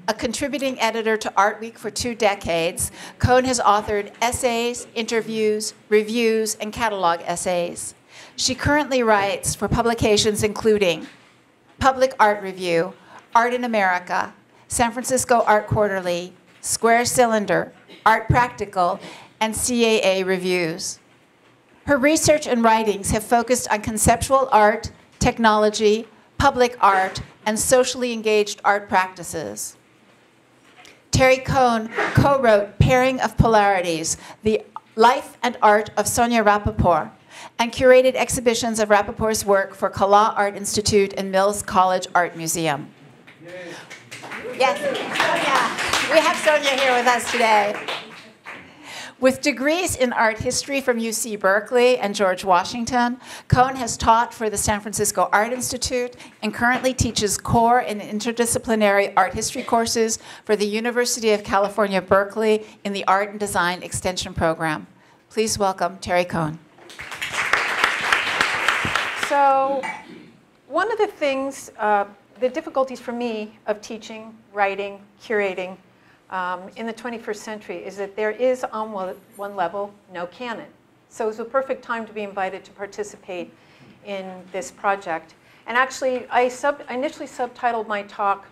A contributing editor to Art Week for 2 decades, Cohn has authored essays, interviews, reviews, and catalog essays. She currently writes for publications including Public Art Review, Art in America, San Francisco Art Quarterly, Square Cylinder, Art Practical, and CAA Reviews. Her research and writings have focused on conceptual art, technology, public art, and socially engaged art practices. Terri Cohn co-wrote Pairing of Polarities, The Life and Art of Sonia Rappaport, and curated exhibitions of Rappaport's work for CAL Art Institute and Mills College Art Museum. Yes, Sonia. We have Sonia here with us today. With degrees in art history from UC Berkeley and George Washington, Cohn has taught for the San Francisco Art Institute and currently teaches core and interdisciplinary art history courses for the University of California, Berkeley in the Art and Design Extension Program. Please welcome Terri Cohn. So one of the things, the difficulties for me of teaching, writing, curating in the 21st century is that there is, on one level, no canon. So it was a perfect time to be invited to participate in this project. And actually, I initially subtitled my talk,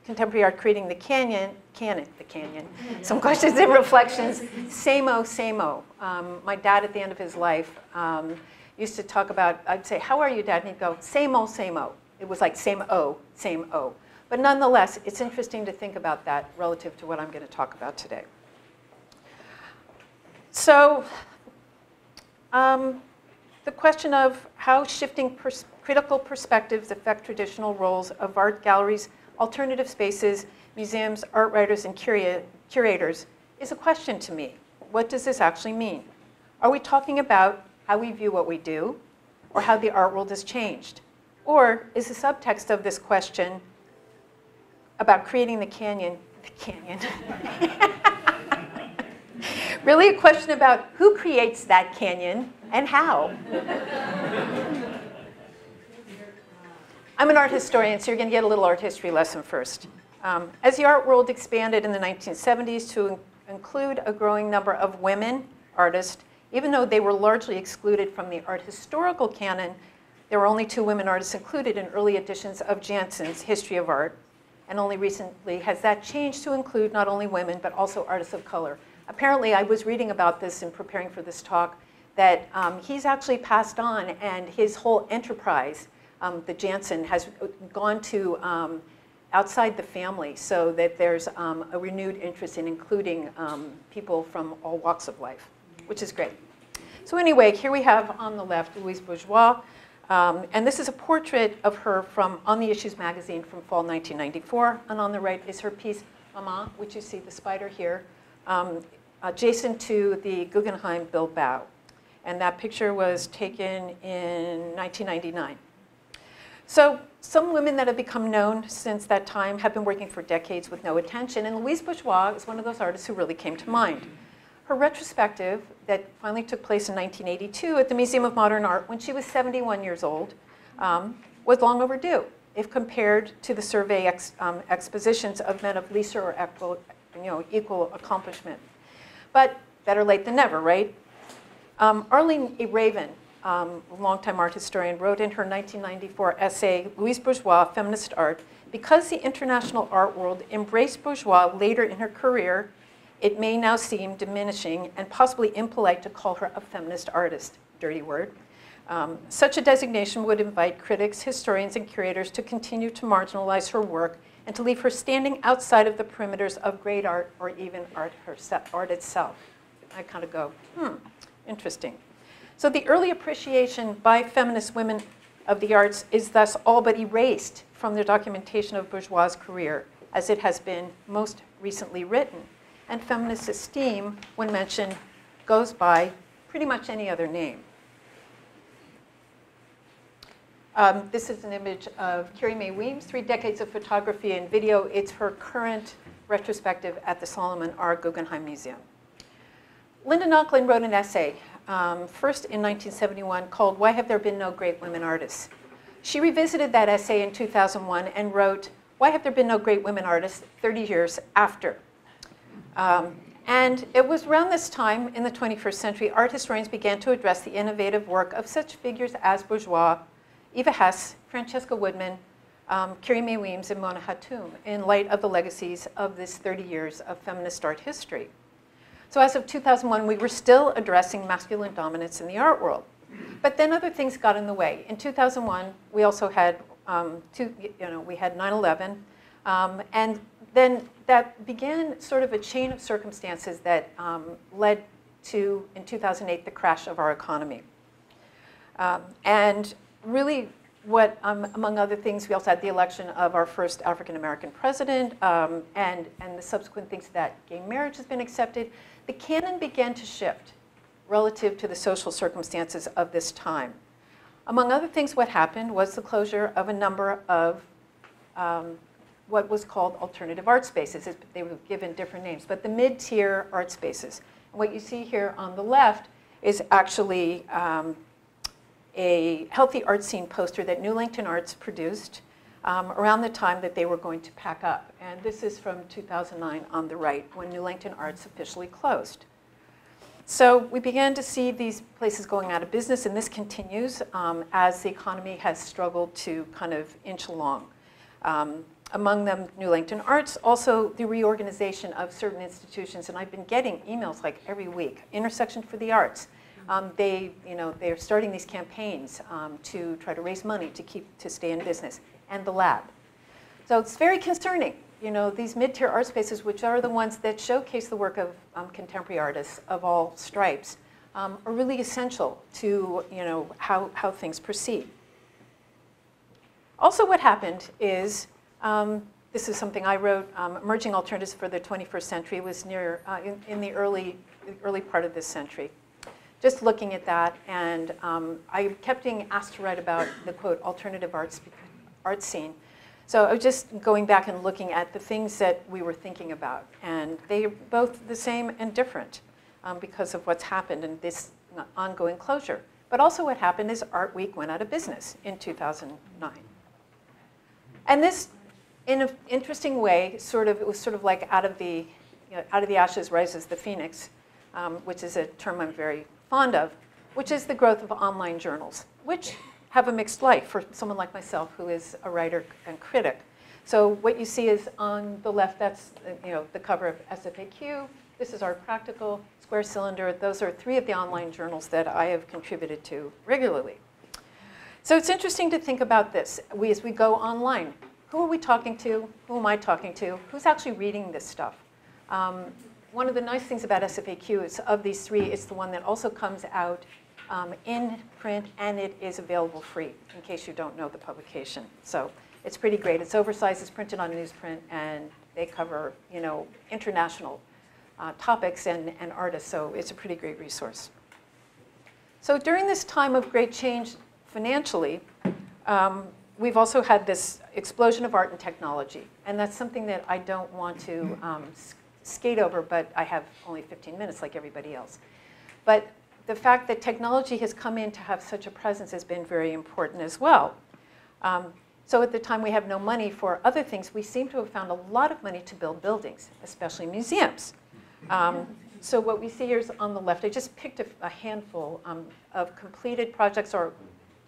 Contemporary Art Creating the Canon, Some Questions and Reflections, Same-o, Same-o. My dad, at the end of his life, used to talk about, I'd say, how are you, Dad? And he'd go, same-o, same-o. It was like same-o, same-o. But nonetheless, it's interesting to think about that relative to what I'm going to talk about today. So the question of how shifting critical perspectives affect traditional roles of art galleries, alternative spaces, museums, art writers, and curators is a question to me. What does this actually mean? Are we talking about how we view what we do, or how the art world has changed? Or is the subtext of this question about creating the canyon, really a question about who creates that canyon and how? I'm an art historian, so you're going to get a little art history lesson first. As the art world expanded in the 1970s to include a growing number of women artists, even though they were largely excluded from the art historical canon, there were only 2 women artists included in early editions of Jansen's History of Art. And only recently has that changed to include not only women, but also artists of color. Apparently, I was reading about this in preparing for this talk, that he's actually passed on, and his whole enterprise, the Jansen, has gone to outside the family, so that there's a renewed interest in including people from all walks of life, which is great. So anyway, here we have on the left Louise Bourgeois. And this is a portrait of her from On the Issues magazine from fall 1994. And on the right is her piece, Maman, which you see the spider here, adjacent to the Guggenheim Bilbao. And that picture was taken in 1999. So some women that have become known since that time have been working for decades with no attention. And Louise Bourgeois is one of those artists who really came to mind. Her retrospective that finally took place in 1982 at the Museum of Modern Art when she was 71 years old was long overdue if compared to the survey expositions of men of lesser or equal accomplishment. But better late than never, right? Arlene A. Raven, a longtime art historian, wrote in her 1994 essay, Louise Bourgeois, Feminist Art, because the international art world embraced Bourgeois later in her career, it may now seem diminishing and possibly impolite to call her a feminist artist, dirty word. Such a designation would invite critics, historians, and curators to continue to marginalize her work and to leave her standing outside of the perimeters of great art or even art itself. I kind of go, interesting. So the early appreciation by feminist women of the arts is thus all but erased from the documentation of Bourgeois' career, as it has been most recently written. And feminist esteem, when mentioned, goes by pretty much any other name. This is an image of Carrie Mae Weems, 3 decades of photography and video. It's her current retrospective at the Solomon R. Guggenheim Museum. Linda Nochlin wrote an essay, first in 1971, called Why Have There Been No Great Women Artists? She revisited that essay in 2001 and wrote, why have there been no great women artists 30 years after? And it was around this time in the 21st century, art historians began to address the innovative work of such figures as Bourgeois, Eva Hesse, Francesca Woodman, Carrie Mae Weems, and Mona Hatoum in light of the legacies of this 30 years of feminist art history. So as of 2001, we were still addressing masculine dominance in the art world. But then other things got in the way. In 2001, we also had we had 9/11, and then that began sort of a chain of circumstances that led to, in 2008, the crash of our economy. And really, among other things, we also had the election of our first African-American president, and the subsequent things that gay marriage has been accepted. The canon began to shift relative to the social circumstances of this time. Among other things, what happened was the closure of a number of what was called alternative art spaces. They were given different names, but the mid-tier art spaces. And what you see here on the left is actually a healthy art scene poster that New Langton Arts produced around the time that they were going to pack up. And this is from 2009 on the right, when New Langton Arts officially closed. So we began to see these places going out of business, and this continues as the economy has struggled to kind of inch along. Among them, New Langton Arts, also the reorganization of certain institutions, and I've been getting emails like every week. Intersection for the Arts. They're starting these campaigns to try to raise money to stay in business, and the lab. So it's very concerning. These mid-tier art spaces, which are the ones that showcase the work of contemporary artists of all stripes, are really essential to how things proceed. Also, what happened is, this is something I wrote, Emerging Alternatives for the 21st Century. Was near in the early part of this century. Just looking at that, and I kept being asked to write about the, quote, alternative art scene. So I was just going back and looking at the things that we were thinking about, and they are both the same and different because of what's happened in this ongoing closure. But also what happened is Art Week went out of business in 2009. And this, in an interesting way, it was sort of like out of the ashes rises the phoenix, which is a term I'm very fond of, which is the growth of online journals, which have a mixed life for someone like myself who is a writer and critic. So what you see is on the left, that's the cover of SFAQ. This is Art Practical, Square Cylinder. Those are 3 of the online journals that I have contributed to regularly. So it's interesting to think about this. As we go online, who are we talking to? Who am I talking to? Who's actually reading this stuff? One of the nice things about SFAQ is of these 3, it's the one that also comes out in print, and it is available free, in case you don't know the publication. So it's pretty great. It's oversized, it's printed on newsprint, and they cover international topics and artists, so it's a pretty great resource. So during this time of great change financially, we've also had this explosion of art and technology, and that's something that I don't want to skate over, but I have only 15 minutes like everybody else. But the fact that technology has come in to have such a presence has been very important as well. So at the time we have no money for other things, we seem to have found a lot of money to build buildings, especially museums. So what we see here is on the left, I just picked a handful of completed projects or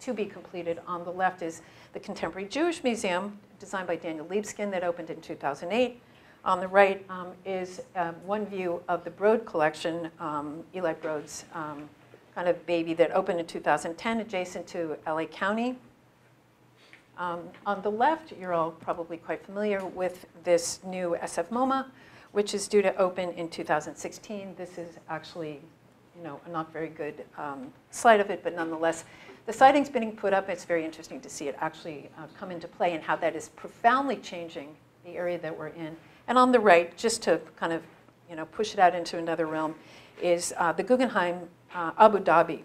to be completed. On the left is the Contemporary Jewish Museum, designed by Daniel Liebskin, that opened in 2008. On the right is one view of the Broad collection, Eli Broad's kind of baby that opened in 2010 adjacent to LA County. On the left, you're all probably quite familiar with this new SF MoMA, which is due to open in 2016. This is actually a not very good slide of it, but nonetheless, the siding's being put up. It's very interesting to see it actually come into play and how that is profoundly changing the area that we're in. And on the right, just to kind of push it out into another realm, is the Guggenheim Abu Dhabi,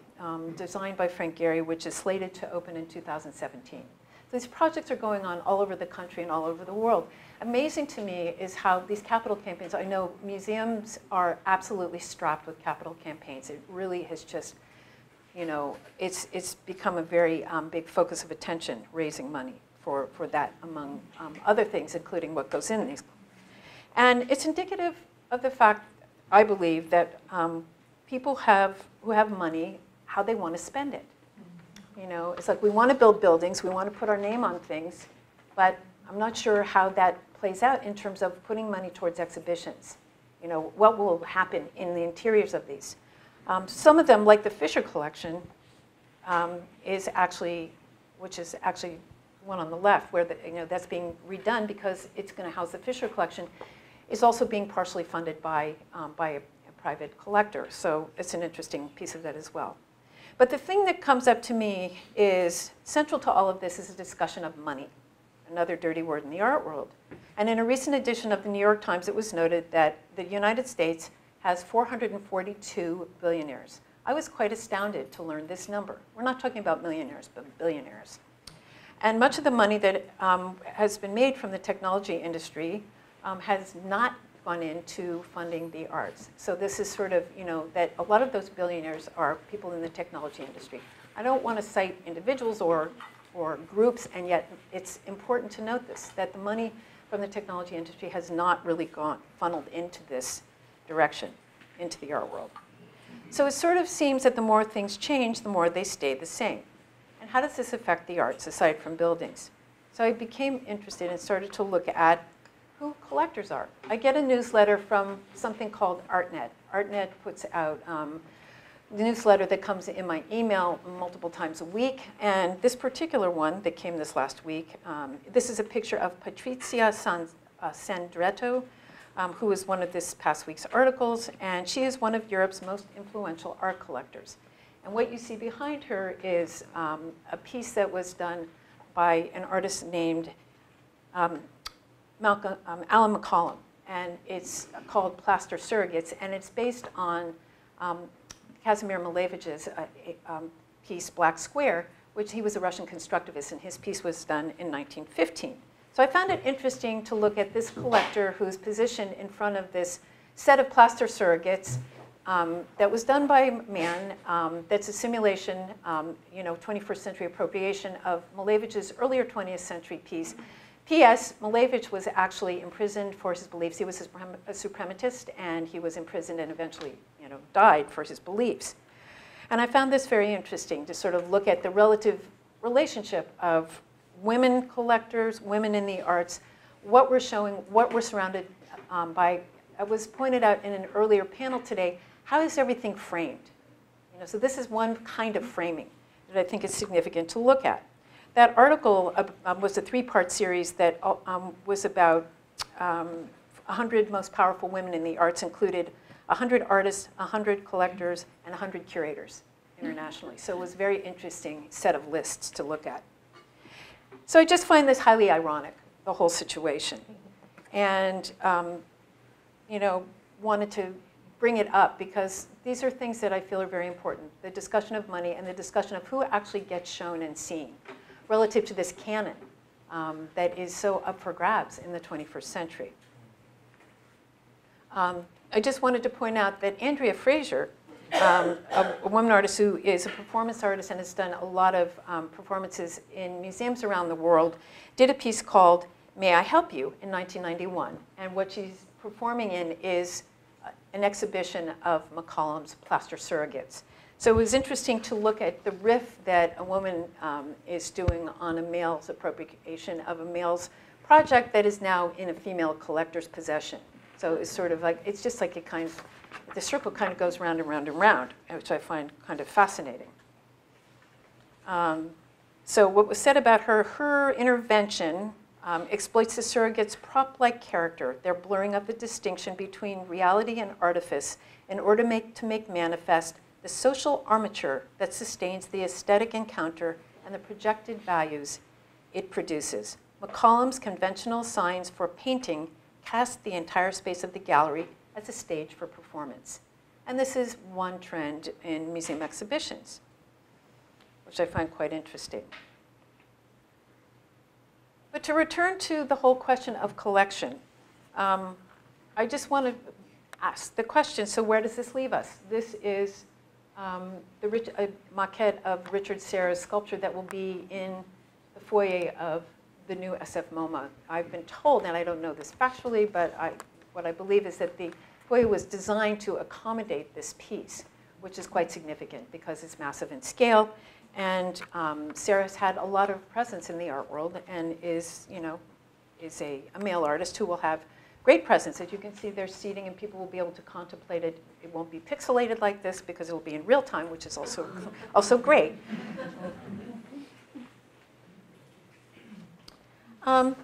designed by Frank Gehry, which is slated to open in 2017. So these projects are going on all over the country and all over the world. Amazing to me is how these capital campaigns, I know museums are absolutely strapped with capital campaigns. It really has just, it's become a very big focus of attention, raising money for that, among other things, including what goes in these. And it's indicative of the fact, I believe, that people who have money, how they want to spend it. You know, it's like we want to build buildings, we want to put our name on things, but I'm not sure how that plays out in terms of putting money towards exhibitions. You know, what will happen in the interiors of these? Some of them, like the Fisher collection, is actually, which is actually one on the left, where that's being redone because it's going to house the Fisher collection, is also being partially funded by a private collector. So it's an interesting piece of that as well. But the thing that comes up to me is, central to all of this is a discussion of money, another dirty word in the art world. And in a recent edition of the New York Times, it was noted that the United States has 442 billionaires. I was quite astounded to learn this number. We're not talking about millionaires, but billionaires. And much of the money that has been made from the technology industry has not gone into funding the arts. So this is sort of, that a lot of those billionaires are people in the technology industry. I don't want to cite individuals or groups, and yet it's important to note this, that the money from the technology industry has not really funneled into this direction, into the art world. So it sort of seems that the more things change, the more they stay the same. And how does this affect the arts, aside from buildings? So I became interested and started to look at who collectors are. I get a newsletter from something called ArtNet. ArtNet puts out the newsletter that comes in my email multiple times a week. And this particular one that came this last week, this is a picture of Patrizia Sandretto, who is one of this past week's articles. And she is one of Europe's most influential art collectors. And what you see behind her is a piece that was done by an artist named Alan McCollum, and it's called Plaster Surrogates, and it's based on Kazimir Malevich's piece Black Square, which he was a Russian constructivist, and his piece was done in 1915. So I found it interesting to look at this collector who's positioned in front of this set of plaster surrogates that was done by a man that's a simulation, 21st century appropriation of Malevich's earlier 20th century piece. P.S. Malevich was actually imprisoned for his beliefs. He was a suprematist, and he was imprisoned and eventually, died for his beliefs. And I found this very interesting to sort of look at the relative relationship of women collectors, women in the arts, what we're showing, what we're surrounded by. It was pointed out in an earlier panel today, how is everything framed? So this is one kind of framing that I think is significant to look at. That article was a three-part series that was about 100 most powerful women in the arts, included 100 artists, 100 collectors, and 100 curators internationally. So it was a very interesting set of lists to look at. So I just find this highly ironic, the whole situation. And wanted to bring it up because these are things that I feel are very important. The discussion of money and the discussion of who actually gets shown and seen relative to this canon that is so up for grabs in the 21st century. I just wanted to point out that Andrea Fraser, a woman artist who is a performance artist and has done a lot of performances in museums around the world, did a piece called May I Help You in 1991. And what she's performing in is an exhibition of McCollum's plaster surrogates. So it was interesting to look at the riff that a woman is doing on a male's appropriation of a male's project that is now in a female collector's possession. So it's sort of like, it's just like the circle kind of goes round and round and round, which I find kind of fascinating. So what was said about her intervention exploits the surrogate's prop-like character, their blurring of the distinction between reality and artifice in order to make manifest the social armature that sustains the aesthetic encounter and the projected values it produces. McCollum's conventional signs for painting cast the entire space of the gallery as a stage for performance. And this is one trend in museum exhibitions, which I find quite interesting. But to return to the whole question of collection, I just want to ask the question, so where does this leave us? This is a maquette of Richard Serra's sculpture that will be in the foyer of the new SF MoMA. I've been told, and I don't know this factually, but what I believe is that the foyer was designed to accommodate this piece, which is quite significant because it's massive in scale. And Sarah's had a lot of presence in the art world and is a male artist who will have great presence. As you can see, there's seating and people will be able to contemplate it. It won't be pixelated like this because it will be in real time, which is also great. So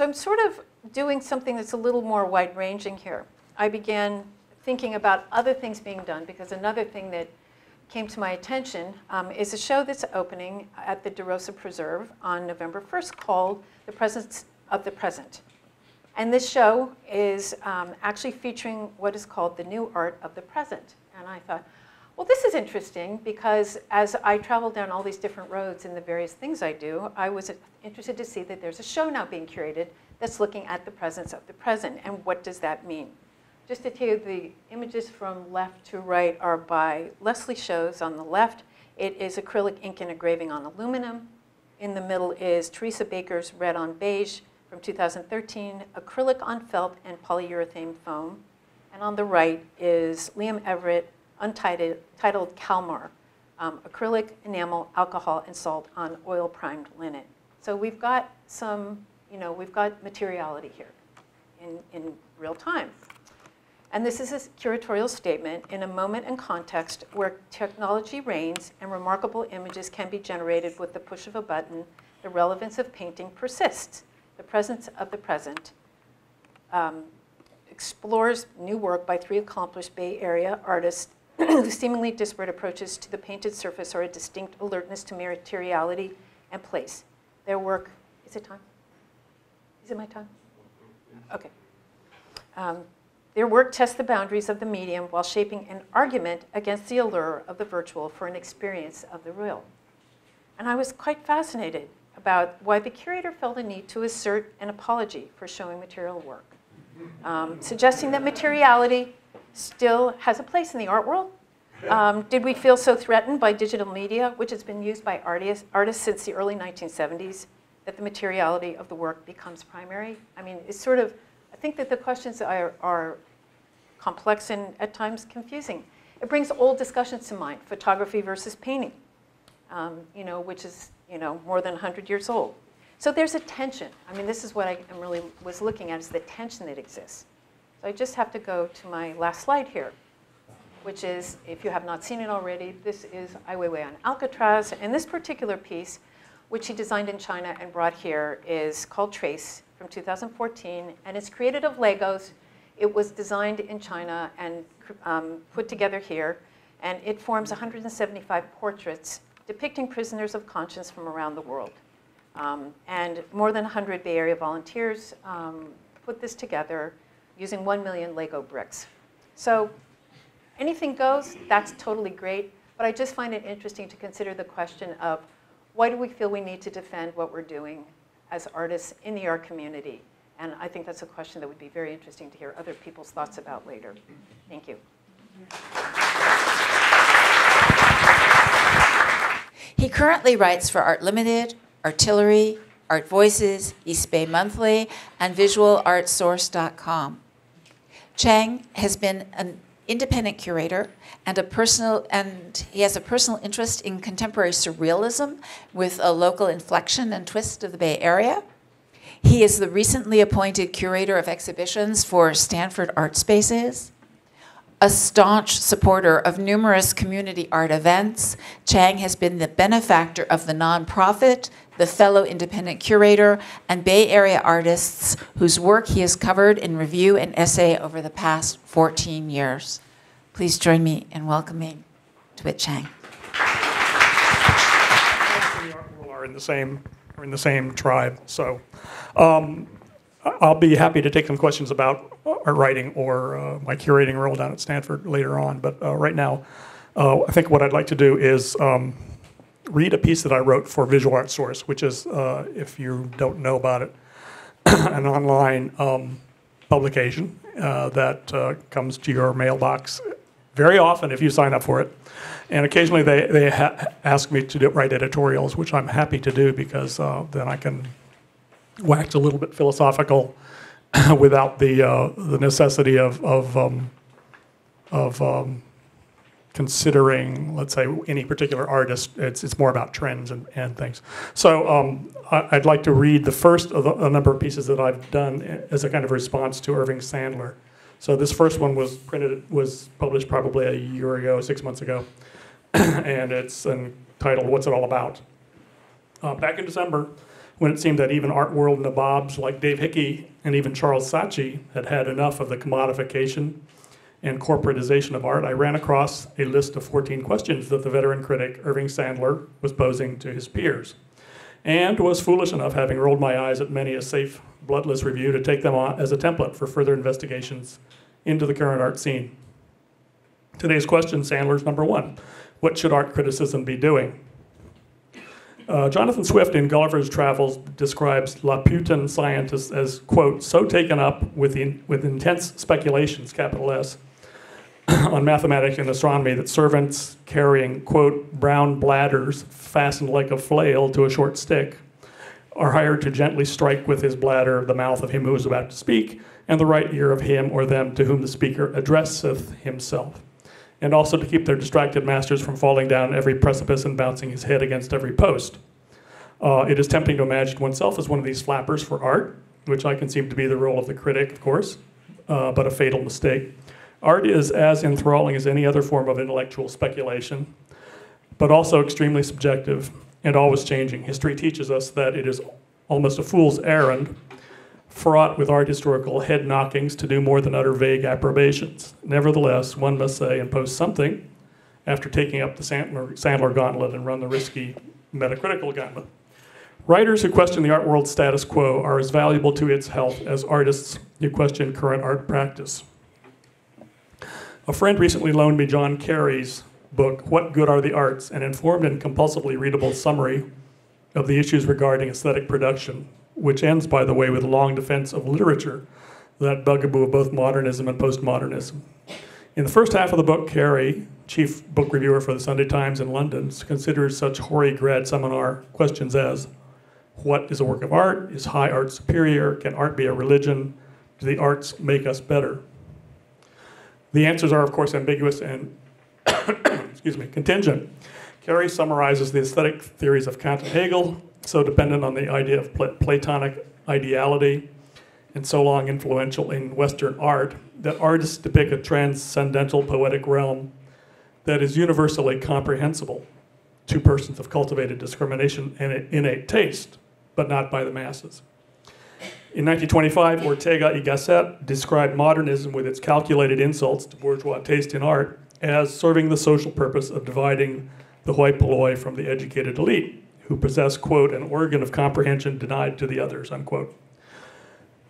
I'm sort of doing something that's a little more wide-ranging here. I began thinking about other things being done because another thing that came to my attention is a show that's opening at the DeRosa Preserve on November 1st called The Presence of the Present. And this show is actually featuring what is called the new art of the present. And I thought, well, this is interesting because as I travel down all these different roads in the various things I do, I was interested to see that there's a show now being curated that's looking at the presence of the present. And what does that mean? Just to tell you, the images from left to right are by Leslie Shows on the left. It is acrylic ink and engraving on aluminum. In the middle is Teresa Baker's Red on Beige from 2013, acrylic on felt and polyurethane foam. And on the right is Liam Everett, untitled Kalmar, acrylic, enamel, alcohol, and salt on oil-primed linen. So we've got we've got materiality here in real time. And this is a curatorial statement in a moment and context where technology reigns and remarkable images can be generated with the push of a button. The relevance of painting persists. The presence of the present explores new work by three accomplished Bay Area artists whose seemingly disparate approaches to the painted surface are a distinct alertness to materiality and place. Their work, is it time? Is it my time? Okay. Their work tests the boundaries of the medium while shaping an argument against the allure of the virtual for an experience of the real. And I was quite fascinated about why the curator felt a need to assert an apology for showing material work, suggesting that materiality still has a place in the art world. Did we feel so threatened by digital media, which has been used by artists since the early 1970s, that the materiality of the work becomes primary? I mean, it's sort of, I think that the questions are complex and at times confusing. It brings old discussions to mind, photography versus painting, which is more than 100 years old. So there's a tension. I mean, this is what I really was looking at, is the tension that exists. So I just have to go to my last slide here, which is, if you have not seen it already, this is Ai Weiwei on Alcatraz. And this particular piece, which he designed in China and brought here, is called Trace from 2014. And it's created of Legos. It was designed in China and put together here. And it forms 175 portraits depicting prisoners of conscience from around the world. And more than 100 Bay Area volunteers put this together using 1 million Lego bricks. So anything goes, that's totally great. But I just find it interesting to consider the question of, why do we feel we need to defend what we're doing as artists in the art community? And I think that's a question that would be very interesting to hear other people's thoughts about later. Thank you. He currently writes for Art Limited, Artillery, Art Voices, East Bay Monthly, and VisualArtSource.com. Cheng has been an independent curator and he has a personal interest in contemporary surrealism with a local inflection and twist of the Bay Area. He is the recently appointed curator of exhibitions for Stanford Art Spaces. A staunch supporter of numerous community art events, Cheng has been the benefactor of the nonprofit, the fellow independent curator, and Bay Area artists whose work he has covered in review and essay over the past 14 years. Please join me in welcoming DeWitt Cheng. The art world are in the same tribe, so I'll be happy to take some questions about art writing or my curating role down at Stanford later on. But right now, I think what I'd like to do is read a piece that I wrote for Visual Art Source, which is, if you don't know about it, an online publication that comes to your mailbox very often if you sign up for it. And occasionally they ask me to write editorials, which I'm happy to do because then I can wax a little bit philosophical without the necessity of considering, let's say, any particular artist. It's more about trends and things. So I'd like to read the first of a number of pieces that I've done as a kind of response to Irving Sandler. So this first one was published probably a year ago, 6 months ago, and it's entitled "What's It All About?" Back in December, when it seemed that even art world nabobs like Dave Hickey and even Charles Saatchi had enough of the commodification and corporatization of art, I ran across a list of 14 questions that the veteran critic Irving Sandler was posing to his peers, and was foolish enough, having rolled my eyes at many a safe, bloodless review, to take them on as a template for further investigations into the current art scene. Today's question, Sandler's number one: what should art criticism be doing? Jonathan Swift in Gulliver's Travels describes Laputan scientists as, quote, so taken up with intense speculations, capital S, on mathematics and astronomy that servants carrying, quote, brown bladders fastened like a flail to a short stick are hired to gently strike with his bladder the mouth of him who is about to speak and the right ear of him or them to whom the speaker addresseth himself, and also to keep their distracted masters from falling down every precipice and bouncing his head against every post. It is tempting to imagine oneself as one of these flappers for art, which I conceive to be the role of the critic, of course, but a fatal mistake. Art is as enthralling as any other form of intellectual speculation, but also extremely subjective and always changing. History teaches us that it is almost a fool's errand, fraught with art historical head knockings, to do more than utter vague approbations. Nevertheless, one must say and post something after taking up the Sandler gauntlet and run the risky metacritical gauntlet. Writers who question the art world's status quo are as valuable to its health as artists who question current art practice. A friend recently loaned me John Carey's book, What Good Are the Arts? An informed and compulsively readable summary of the issues regarding aesthetic production, which ends, by the way, with a long defense of literature, that bugaboo of both modernism and postmodernism. In the first half of the book, Carey, chief book reviewer for the Sunday Times in London, considers such hoary grad seminar questions as, what is a work of art? Is high art superior? Can art be a religion? Do the arts make us better? The answers are, of course, ambiguous and contingent. Carey summarizes the aesthetic theories of Kant and Hegel, so dependent on the idea of Platonic ideality and so long influential in Western art, that artists depict a transcendental poetic realm that is universally comprehensible to persons of cultivated discrimination and innate taste, but not by the masses. In 1925, Ortega y Gasset described modernism with its calculated insults to bourgeois taste in art as serving the social purpose of dividing the hoi polloi from the educated elite, who possess, quote, an organ of comprehension denied to the others, unquote.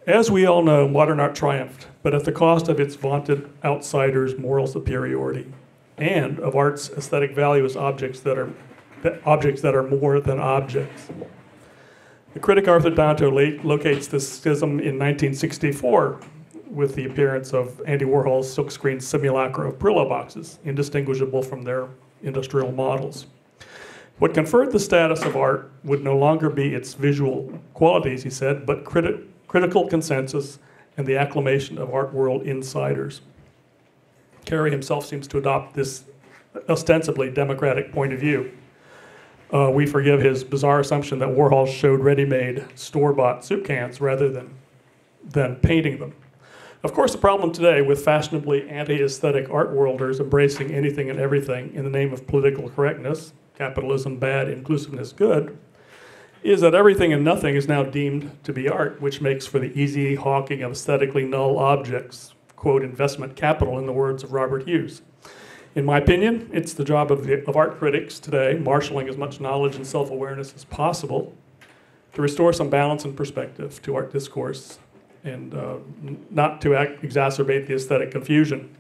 As we all know, modern art triumphed, but at the cost of its vaunted outsiders' moral superiority, and of art's aesthetic value as objects that are more than objects. The critic Arthur Danto locates this schism in 1964 with the appearance of Andy Warhol's silkscreen simulacra of Brillo boxes, indistinguishable from their industrial models. What conferred the status of art would no longer be its visual qualities, he said, but critical consensus and the acclamation of art world insiders. Carey himself seems to adopt this ostensibly democratic point of view. We forgive his bizarre assumption that Warhol showed ready-made, store-bought soup cans rather than painting them. Of course, the problem today with fashionably anti-aesthetic art worlders embracing anything and everything in the name of political correctness, capitalism bad, inclusiveness good, is that everything and nothing is now deemed to be art, which makes for the easy hawking of aesthetically null objects, quote, investment capital in the words of Robert Hughes. In my opinion, it's the job of art critics today, marshaling as much knowledge and self-awareness as possible, to restore some balance and perspective to art discourse and not to exacerbate the aesthetic confusion.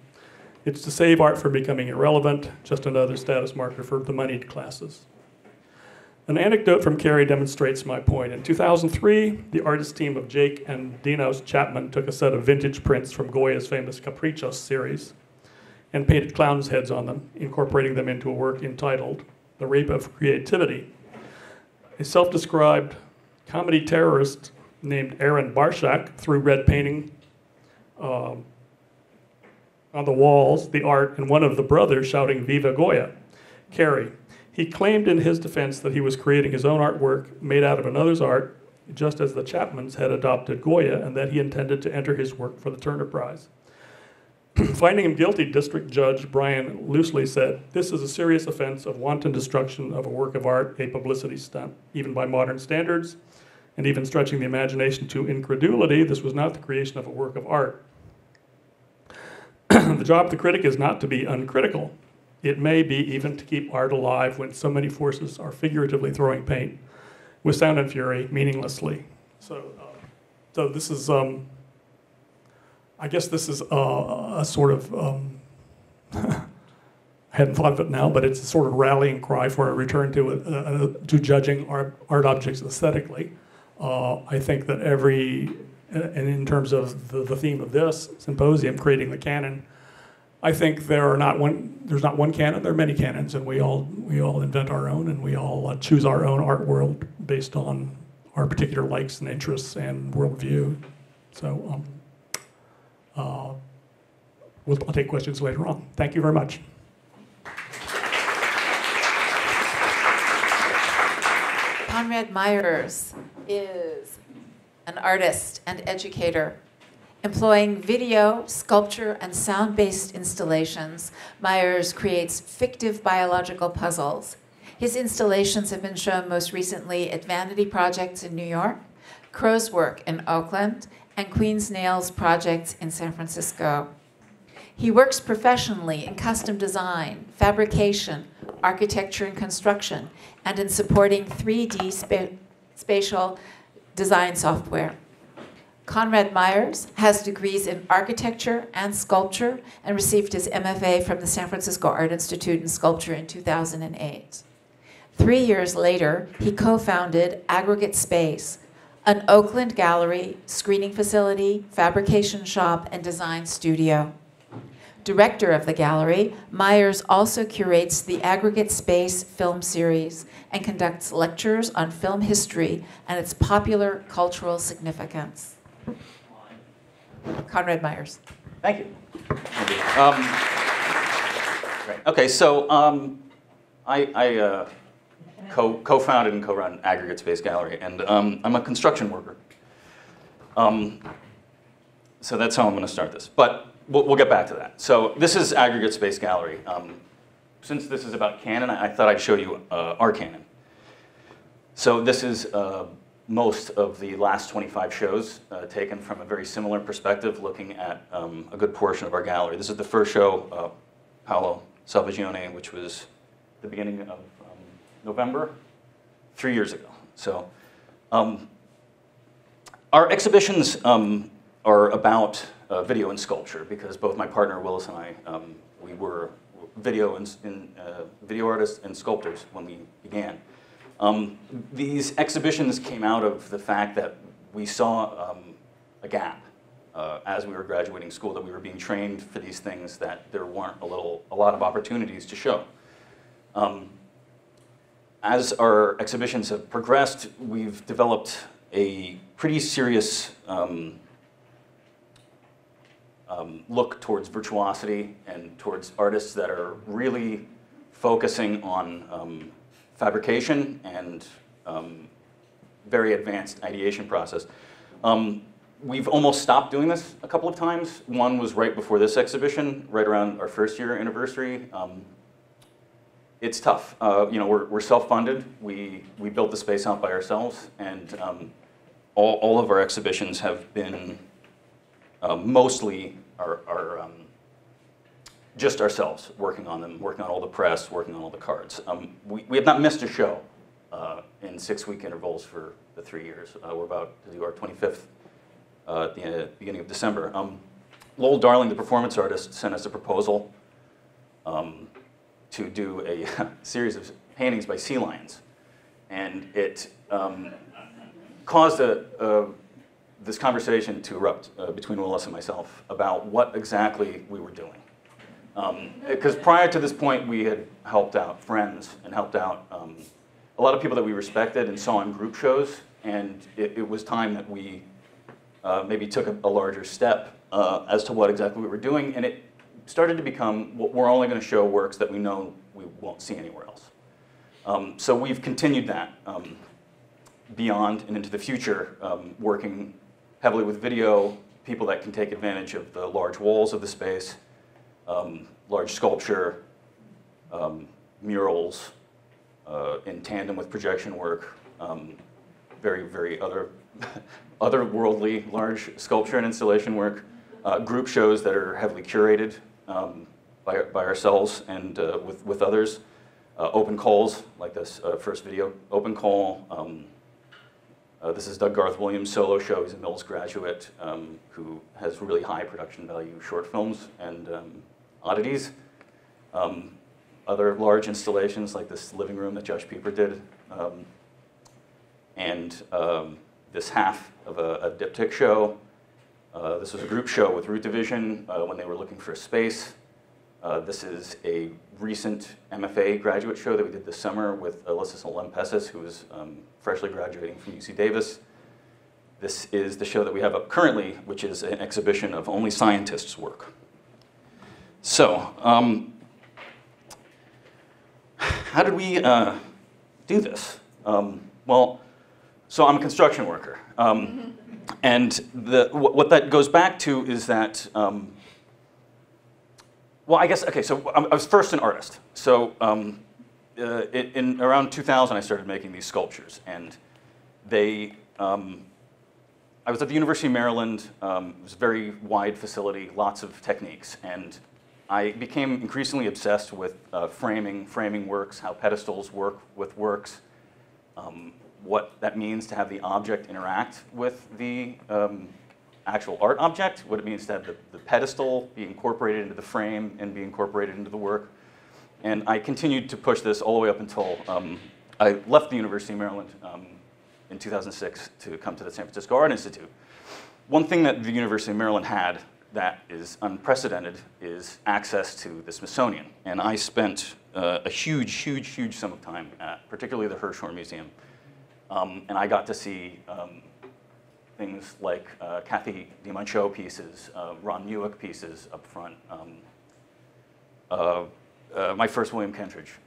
It's to save art from becoming irrelevant, just another status marker for the moneyed classes. An anecdote from Carey demonstrates my point. In 2003, the artist team of Jake and Dinos Chapman took a set of vintage prints from Goya's famous Caprichos series and painted clowns' heads on them, incorporating them into a work entitled The Rape of Creativity. A self-described comedy terrorist named Aaron Barshak threw red painting on the walls, the art, and one of the brothers shouting "Viva Goya," Carrie. He claimed in his defense that he was creating his own artwork made out of another's art, just as the Chapmans had adopted Goya, and that he intended to enter his work for the Turner Prize. Finding him guilty, District Judge Brian loosely said, "This is a serious offense of wanton destruction of a work of art, a publicity stunt. Even by modern standards, and even stretching the imagination to incredulity, this was not the creation of a work of art." The job of the critic is not to be uncritical. It may be even to keep art alive when so many forces are figuratively throwing paint with sound and fury meaninglessly. So this is, I guess this is a sort of, I hadn't thought of it now, but it's a sort of rallying cry for a return to judging art objects aesthetically. I think that and in terms of the theme of this symposium, creating the canon, I think there's not one canon, there are many canons, and we all invent our own, and we all choose our own art world based on our particular likes and interests and worldview. So I'll take questions later on. Thank you very much. Conrad Myers is an artist and educator. Employing video, sculpture, and sound-based installations, Myers creates fictive biological puzzles. His installations have been shown most recently at Vanity Projects in New York, Crow's Work in Oakland, and Queen's Nails Projects in San Francisco. He works professionally in custom design, fabrication, architecture and construction, and in supporting 3D spatial design software. Conrad Myers has degrees in architecture and sculpture and received his MFA from the San Francisco Art Institute in Sculpture in 2008. 3 years later, he co-founded Aggregate Space, an Oakland gallery, screening facility, fabrication shop, and design studio. Director of the gallery, Myers also curates the Aggregate Space film series and conducts lectures on film history and its popular cultural significance. Conrad Myers. Thank you. Great. Okay, so I co-founded and co-run Aggregate Space Gallery, and I'm a construction worker. So that's how I'm going to start this. But we'll get back to that. So this is Aggregate Space Gallery. Since this is about canon, I thought I'd show you our canon. So this is most of the last 25 shows taken from a very similar perspective, looking at a good portion of our gallery. This is the first show, Paolo Salvagione, which was the beginning of November, 3 years ago. So our exhibitions are about video and sculpture, because both my partner Willis and I, we were video artists and sculptors when we began. These exhibitions came out of the fact that we saw a gap as we were graduating school, that we were being trained for these things, that there weren't a lot of opportunities to show. As our exhibitions have progressed, we've developed a pretty serious look towards virtuosity and towards artists that are really focusing on fabrication and very advanced ideation process. We've almost stopped doing this a couple of times. One was right before this exhibition, right around our first year anniversary. It's tough. We're self-funded. We built the space out by ourselves, and all of our exhibitions have been mostly just ourselves working on them, working on all the press, working on all the cards. We have not missed a show in 6-week intervals for the 3 years. We're about to do our 25th at the beginning of December. Lowell Darling, the performance artist, sent us a proposal to do a series of paintings by sea lions. And it caused this conversation to erupt between Willis and myself about what exactly we were doing. Because prior to this point, we had helped out friends and helped out a lot of people that we respected and saw in group shows, and it was time that we maybe took a larger step as to what exactly we were doing, and it started to become, we're only going to show works that we know we won't see anywhere else. So we've continued that beyond and into the future, working heavily with video, people that can take advantage of the large walls of the space, large sculpture, murals, in tandem with projection work, very otherworldly large sculpture and installation work, group shows that are heavily curated by ourselves and with others, open calls like this first video, open call. This is Doug Garth Williams' solo show. He's a Mills graduate who has really high production value short films and oddities. Other large installations like this living room that Josh Pieper did, and this half of a diptych show. This was a group show with Root Division when they were looking for a space. This is a recent MFA graduate show that we did this summer with Alyssa Lempessis, who is freshly graduating from UC Davis. This is the show that we have up currently, which is an exhibition of only scientists' work. So, how did we do this? Well, so I'm a construction worker. And what that goes back to is that, well, I guess, okay, so I was first an artist. So in around 2000, I started making these sculptures. And they, I was at the University of Maryland. It was a very wide facility, lots of techniques. And I became increasingly obsessed with framing works, how pedestals work with works, what that means to have the object interact with the actual art object, what it means to have the pedestal be incorporated into the frame and be incorporated into the work. And I continued to push this all the way up until I left the University of Maryland in 2006 to come to the San Francisco Art Institute. One thing that the University of Maryland had that is unprecedented is access to the Smithsonian. And I spent a huge sum of time at particularly the Hirshhorn Museum. And I got to see things like Kathy DiMancio pieces, Ron Newick pieces up front, my first William Kentridge.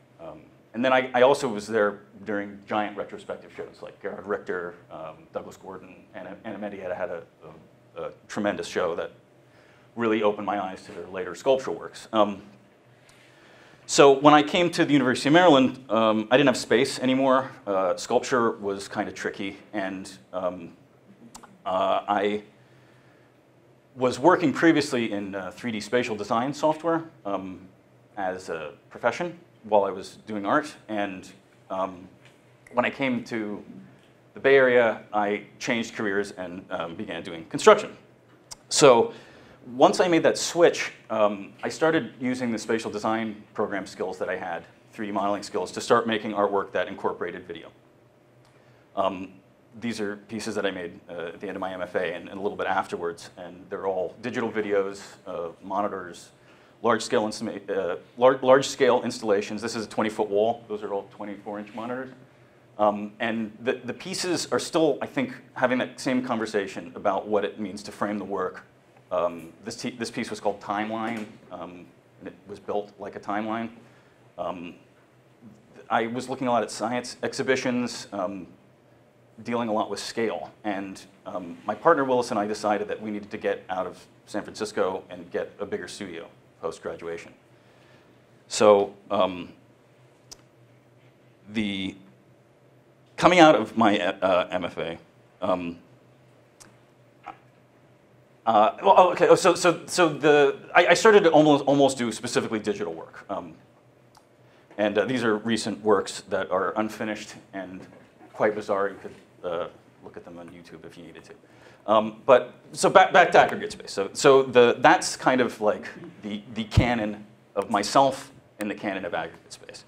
And then I also was there during giant retrospective shows like Gerhard Richter, Douglas Gordon, and Anna Mendieta had a tremendous show that really opened my eyes to their later sculptural works. So when I came to the University of Maryland, I didn't have space anymore. Sculpture was kind of tricky, and I was working previously in 3D spatial design software as a profession while I was doing art. And when I came to the Bay Area, I changed careers and began doing construction. So once I made that switch, I started using the spatial design program skills that I had, 3D modeling skills, to start making artwork that incorporated video. These are pieces that I made at the end of my MFA and a little bit afterwards, and they're all digital videos, monitors, large-scale installations. This is a 20-foot wall. Those are all 24-inch monitors. And the pieces are still, I think, having that same conversation about what it means to frame the work. This piece was called Timeline, and it was built like a timeline. I was looking a lot at science exhibitions, dealing a lot with scale. And my partner Willis and I decided that we needed to get out of San Francisco and get a bigger studio post-graduation. So coming out of my MFA, well, okay. So I started to almost do specifically digital work, and these are recent works that are unfinished and quite bizarre. You could look at them on YouTube if you needed to. But so back to aggregate space. So that's kind of like the canon of myself and the canon of aggregate space.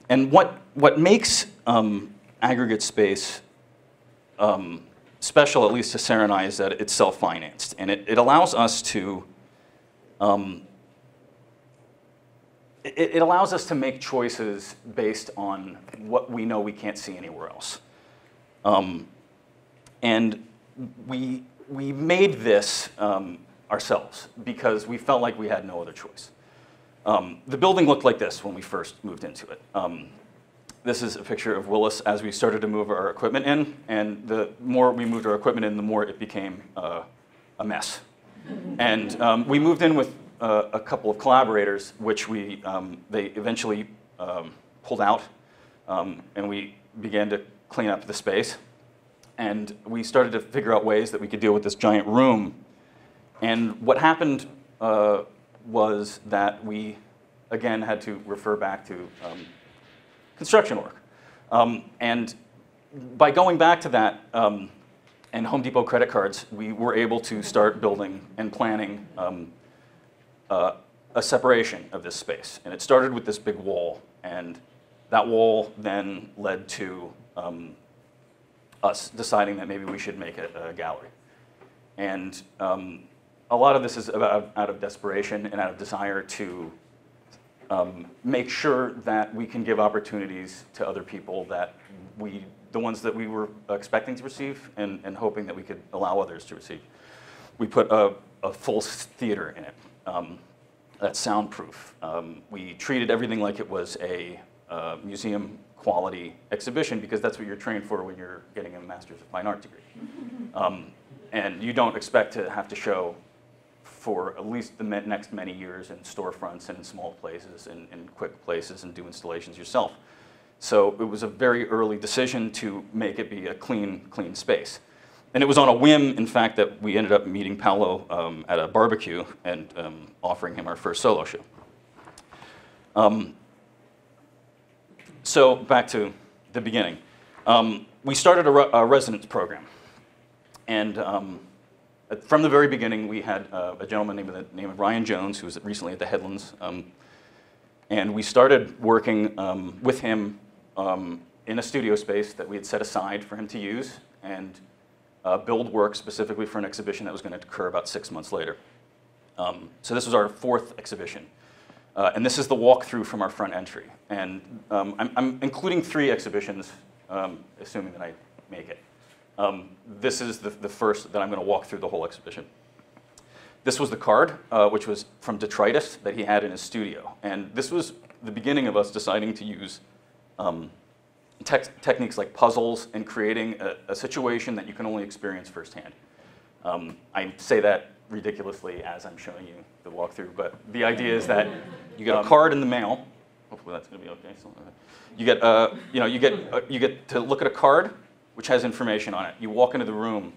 And what makes aggregate space special, at least to Sarah and I, is that it's self-financed. And it allows us to it allows us to make choices based on what we know we can't see anywhere else. And we made this ourselves because we felt like we had no other choice. The building looked like this when we first moved into it. This is a picture of Willis as we started to move our equipment in, and the more we moved our equipment in, the more it became a mess. And we moved in with a couple of collaborators, which they eventually pulled out, and we began to clean up the space. And we started to figure out ways that we could deal with this giant room. And what happened was that we, again, had to refer back to construction work. And by going back to that and Home Depot credit cards, we were able to start building and planning a separation of this space. And it started with this big wall. And that wall then led to us deciding that maybe we should make it a gallery. And a lot of this is out of desperation and out of desire to make sure that we can give opportunities to other people that the ones that we were expecting to receive and hoping that we could allow others to receive. We put a full theater in it that's soundproof. We treated everything like it was a museum quality exhibition because that's what you're trained for when you're getting a Master's of Fine Art degree. And you don't expect to have to show for at least the next many years in storefronts and in small places and in quick places and do installations yourself. So it was a very early decision to make it be a clean space. And it was on a whim, in fact, that we ended up meeting Paolo at a barbecue and offering him our first solo show. So back to the beginning. We started a residence program. And from the very beginning, we had a gentleman named the name of Ryan Jones, who was recently at the Headlands. And we started working with him in a studio space that we had set aside for him to use and build work specifically for an exhibition that was going to occur about 6 months later. So this was our 4th exhibition. And this is the walkthrough from our front entry. And I'm including 3 exhibitions, assuming that I make it. This is the first that I'm going to walk through the whole exhibition. This was the card, which was from detritus that he had in his studio. And this was the beginning of us deciding to use techniques like puzzles and creating a situation that you can only experience firsthand. I say that ridiculously as I'm showing you the walkthrough, but the idea is that you get a card in the mail. Hopefully that's going to be okay. So, you get to look at a card which has information on it. You walk into the room,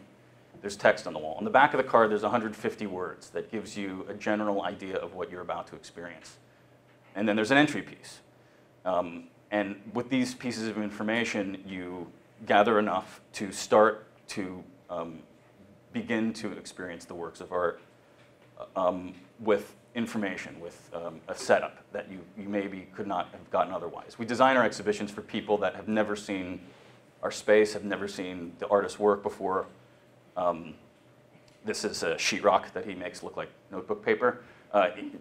there's text on the wall. On the back of the card, there's 150 words that gives you a general idea of what you're about to experience. And then there's an entry piece. And with these pieces of information, you gather enough to start to begin to experience the works of art with information, with a setup that you maybe could not have gotten otherwise. We design our exhibitions for people that have never seen our space, have never seen the artist's work before. This is a sheetrock that he makes look like notebook paper.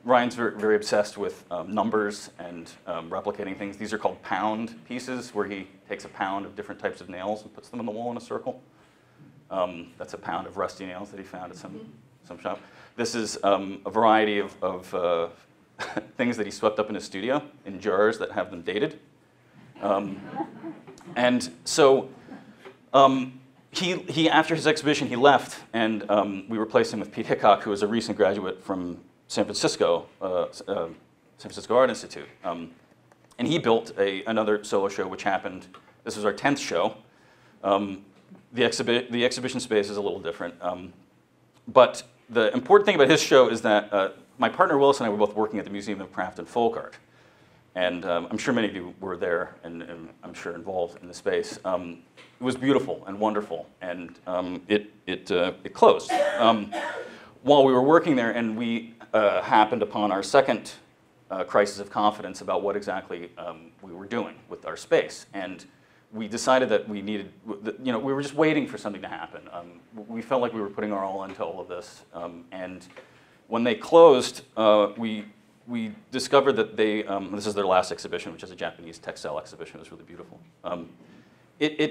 Ryan's very obsessed with numbers and replicating things. These are called pound pieces, where he takes a pound of different types of nails and puts them on the wall in a circle. That's a pound of rusty nails that he found at some shop. This is a variety of things that he swept up in his studio in jars that have them dated. And so he after his exhibition, he left, and we replaced him with Pete Hickok, who was a recent graduate from San Francisco Art Institute. And he built another solo show, which happened. This was our 10th show. The exhibition space is a little different. But the important thing about his show is that my partner Willis and I were both working at the Museum of Craft and Folk Art. And I'm sure many of you were there and I'm sure involved in the space. It was beautiful and wonderful, and it closed. While we were working there, and we happened upon our second crisis of confidence about what exactly we were doing with our space. And we decided that we needed, we were just waiting for something to happen. We felt like we were putting our all into all of this. And when they closed, we we discovered that they, this is their last exhibition, which is a Japanese textile exhibition. It was really beautiful. They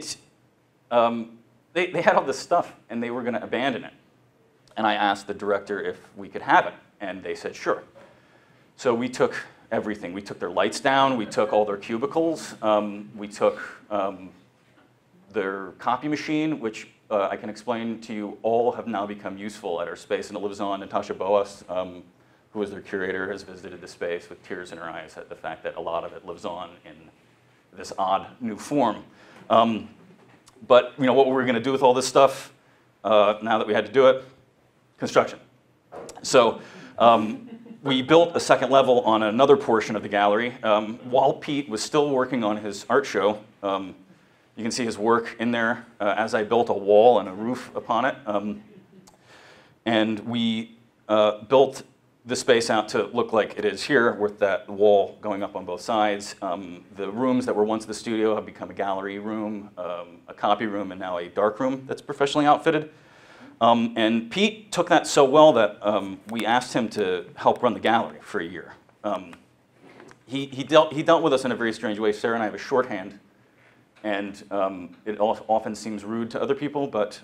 had all this stuff, and they were going to abandon it. And I asked the director if we could have it, and they said, sure. So we took everything. We took their lights down. We took all their cubicles. We took their copy machine, which I can explain to you, all have now become useful at our space, and it lives on. Natasha Boas, who is their curator, has visited the space with tears in her eyes at the fact that a lot of it lives on in this odd new form. But you know, what were we going to do with all this stuff now that we had to do it? Construction. So we built a second level on another portion of the gallery. While Pete was still working on his art show, you can see his work in there as I built a wall and a roof upon it. And we built the space out to look like it is here, with that wall going up on both sides. The rooms that were once the studio have become a gallery room, a copy room, and now a dark room that's professionally outfitted. And Pete took that so well that we asked him to help run the gallery for a year. He dealt with us in a very strange way. Sarah and I have a shorthand, and it often seems rude to other people, but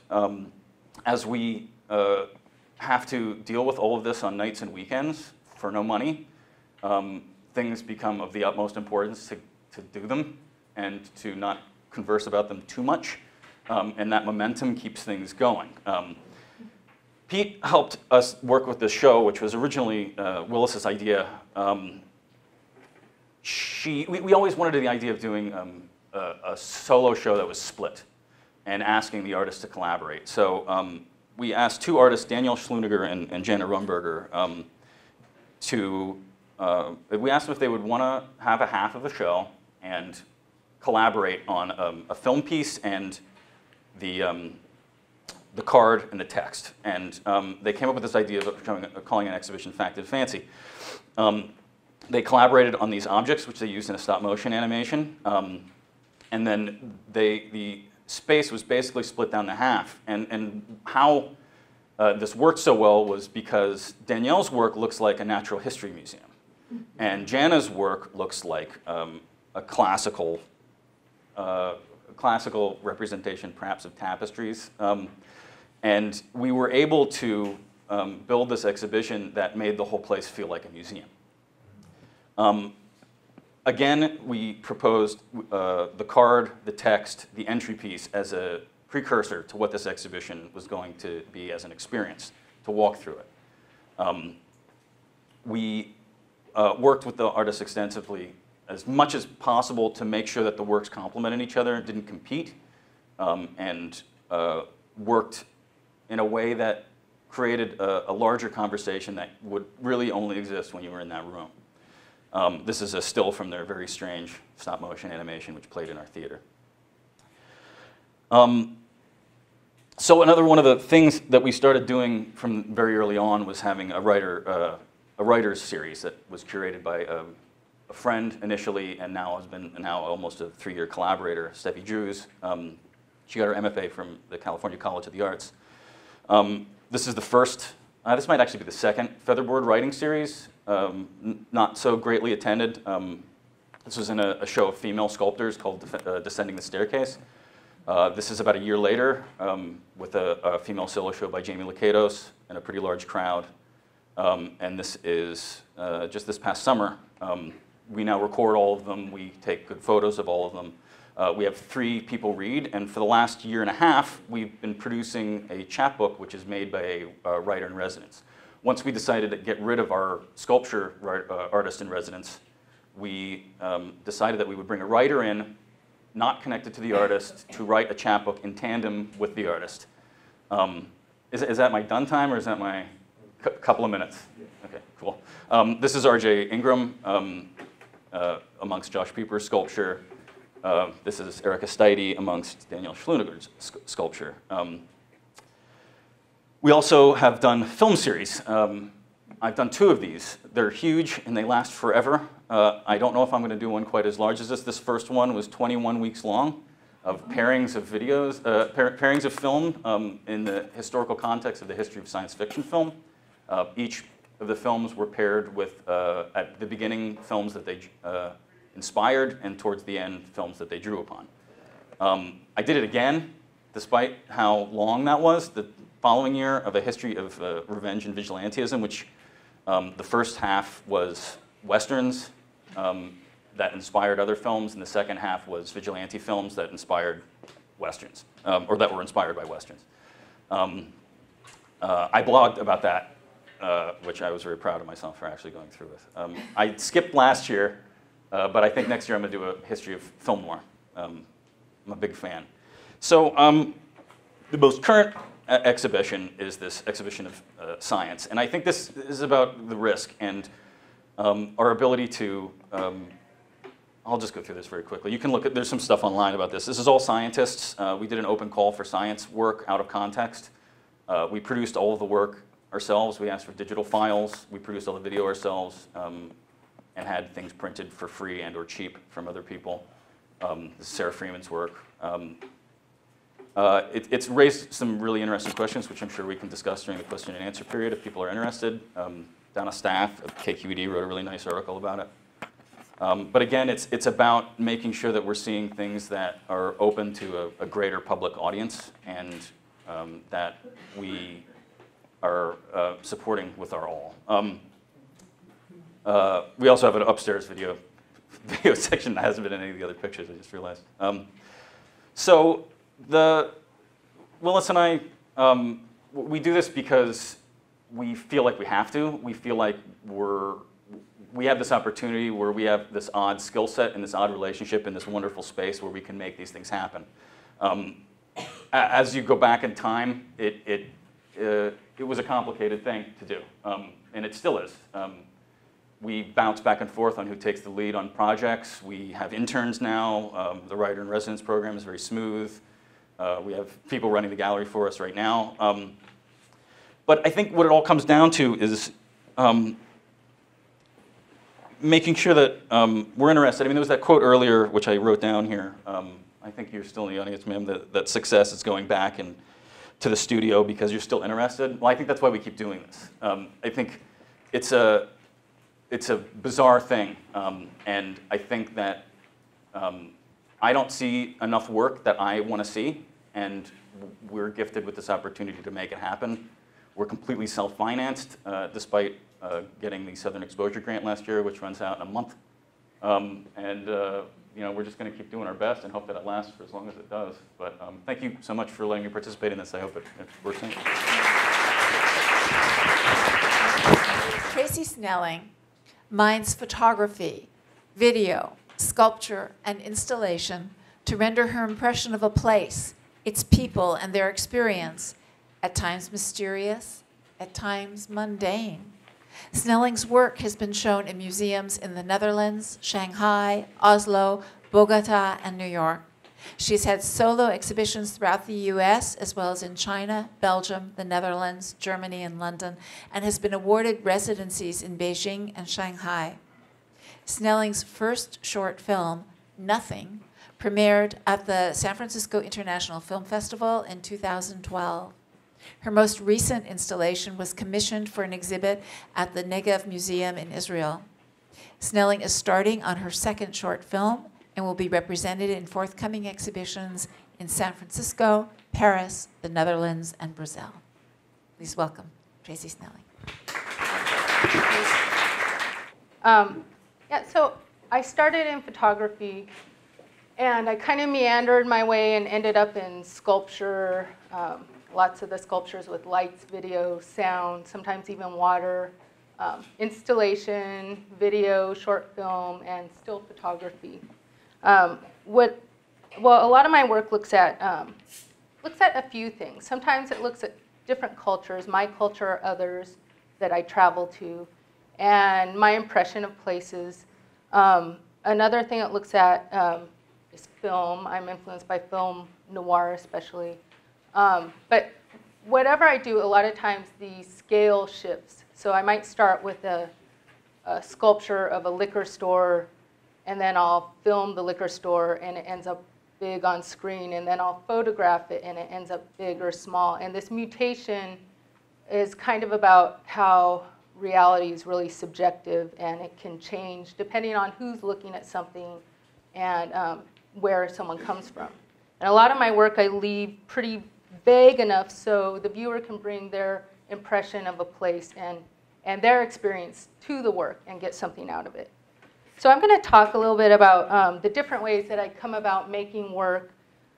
as we have to deal with all of this on nights and weekends for no money, things become of the utmost importance to do them and to not converse about them too much. And that momentum keeps things going. Pete helped us work with this show, which was originally Willis's idea. We always wanted the idea of doing a solo show that was split and asking the artists to collaborate. So we asked two artists, Danielle Schluniger and Jana Rumberger, we asked them if they would want to have a half of the show and collaborate on a film piece and the card and the text. And they came up with this idea of calling an exhibition Fact and Fancy. They collaborated on these objects, which they used in a stop-motion animation. And then the space was basically split down to half. And how this worked so well was because Danielle's work looks like a natural history museum. And Jana's work looks like a classical representation, perhaps, of tapestries. And we were able to build this exhibition that made the whole place feel like a museum. Again, we proposed the card, the text, the entry piece as a precursor to what this exhibition was going to be as an experience, to walk through it. We worked with the artists extensively, as much as possible, to make sure that the works complemented each other and didn't compete, and worked in a way that created a larger conversation that would really only exist when you were in that room. This is a still from their very strange stop-motion animation, which played in our theater. So another one of the things that we started doing from very early on was having a writers series that was curated by a friend initially, and now has been almost a 3-year collaborator, Steffi Drews. She got her MFA from the California College of the Arts. This is the first, this might actually be the second Featherboard writing series, not so greatly attended. This was in a show of female sculptors called Descending the Staircase. This is about a year later with a female solo show by Jamie Lakatos and a pretty large crowd. And this is just this past summer. We now record all of them. We take good photos of all of them. We have 3 people read, and for the last year and a half, we've been producing a chapbook which is made by a writer in residence. Once we decided to get rid of our sculpture artist in residence, we decided that we would bring a writer in, not connected to the artist, to write a chapbook in tandem with the artist. Is that my done time, or is that my couple of minutes? Okay, cool. This is R.J. Ingram amongst Josh Pieper's sculpture. This is Erica Steide amongst Danielle Schluniger's sculpture. We also have done film series. I've done 2 of these. They're huge and they last forever. I don't know if I'm going to do one quite as large as this. This first one was 21 weeks long of pairings of videos, pairings of film in the historical context of the history of science fiction film. Each of the films were paired with, at the beginning, films that they inspired, and towards the end, films that they drew upon. I did it again, despite how long that was, the following year, of a history of revenge and vigilantism, which the first half was Westerns that inspired other films, and the second half was vigilante films that inspired Westerns, or that were inspired by Westerns. I blogged about that, which I was very proud of myself for actually going through with. I skipped last year, but I think next year I'm going to do a history of film noir. I'm a big fan. So the most current exhibition is this exhibition of science. And I think this is about the risk and our ability to, I'll just go through this very quickly. You can look at, there's some stuff online about this. This is all scientists. We did an open call for science work out of context. We produced all of the work ourselves. We asked for digital files. We produced all the video ourselves and had things printed for free and or cheap from other people. This is Sarah Freeman's work. It's raised some really interesting questions, which I'm sure we can discuss during the question and answer period if people are interested. Donna Staff of KQED wrote a really nice article about it. But again, it's about making sure that we're seeing things that are open to a greater public audience and that we are supporting with our all. We also have an upstairs video section that hasn't been in any of the other pictures, I just realized. So Willis and I, we do this because we feel like we have to. We feel like we have this opportunity where we have this odd skill set and this odd relationship in this wonderful space where we can make these things happen. As you go back in time, it was a complicated thing to do, and it still is. We bounce back and forth on who takes the lead on projects. We have interns now. The writer-in-residence program is very smooth. We have people running the gallery for us right now. But I think what it all comes down to is making sure that we're interested. I mean, there was that quote earlier, which I wrote down here. I think you're still in the audience, ma'am, that success is going back and to the studio because you're still interested. Well, I think that's why we keep doing this. I think it's a bizarre thing, and I think that I don't see enough work that I want to see, and we're gifted with this opportunity to make it happen. We're completely self-financed, despite getting the Southern Exposure Grant last year, which runs out in a month. You know, we're just going to keep doing our best and hope that it lasts for as long as it does. But thank you so much for letting me participate in this. I hope it works out. Tracy Snelling mines photography, video, sculpture, and installation to render her impression of a place, its people, and their experience, at times mysterious, at times mundane. Snelling's work has been shown in museums in the Netherlands, Shanghai, Oslo, Bogota, and New York. She's had solo exhibitions throughout the US, as well as in China, Belgium, the Netherlands, Germany, and London, and has been awarded residencies in Beijing and Shanghai. Snelling's first short film, Nothing, premiered at the San Francisco International Film Festival in 2012. Her most recent installation was commissioned for an exhibit at the Negev Museum in Israel. Snelling is starting on her second short film and will be represented in forthcoming exhibitions in San Francisco, Paris, the Netherlands, and Brazil. Please welcome Tracy Snelling. Yeah, so I started in photography, and I kind of meandered my way and ended up in sculpture. Lots of the sculptures with lights, video, sound, sometimes even water, installation, video, short film, and still photography. Well, a lot of my work looks at a few things. Sometimes it looks at different cultures, my culture or others that I travel to, and my impression of places. Another thing it looks at is film. I'm influenced by film noir especially. But whatever I do, a lot of times the scale shifts. So I might start with a sculpture of a liquor store, and then I'll film the liquor store, and it ends up big on screen, and then I'll photograph it, and it ends up big or small. And this mutation is kind of about how reality is really subjective, and it can change depending on who's looking at something and where someone comes from. And a lot of my work I leave pretty vague enough so the viewer can bring their impression of a place and their experience to the work and get something out of it. So I'm going to talk a little bit about the different ways that I come about making work,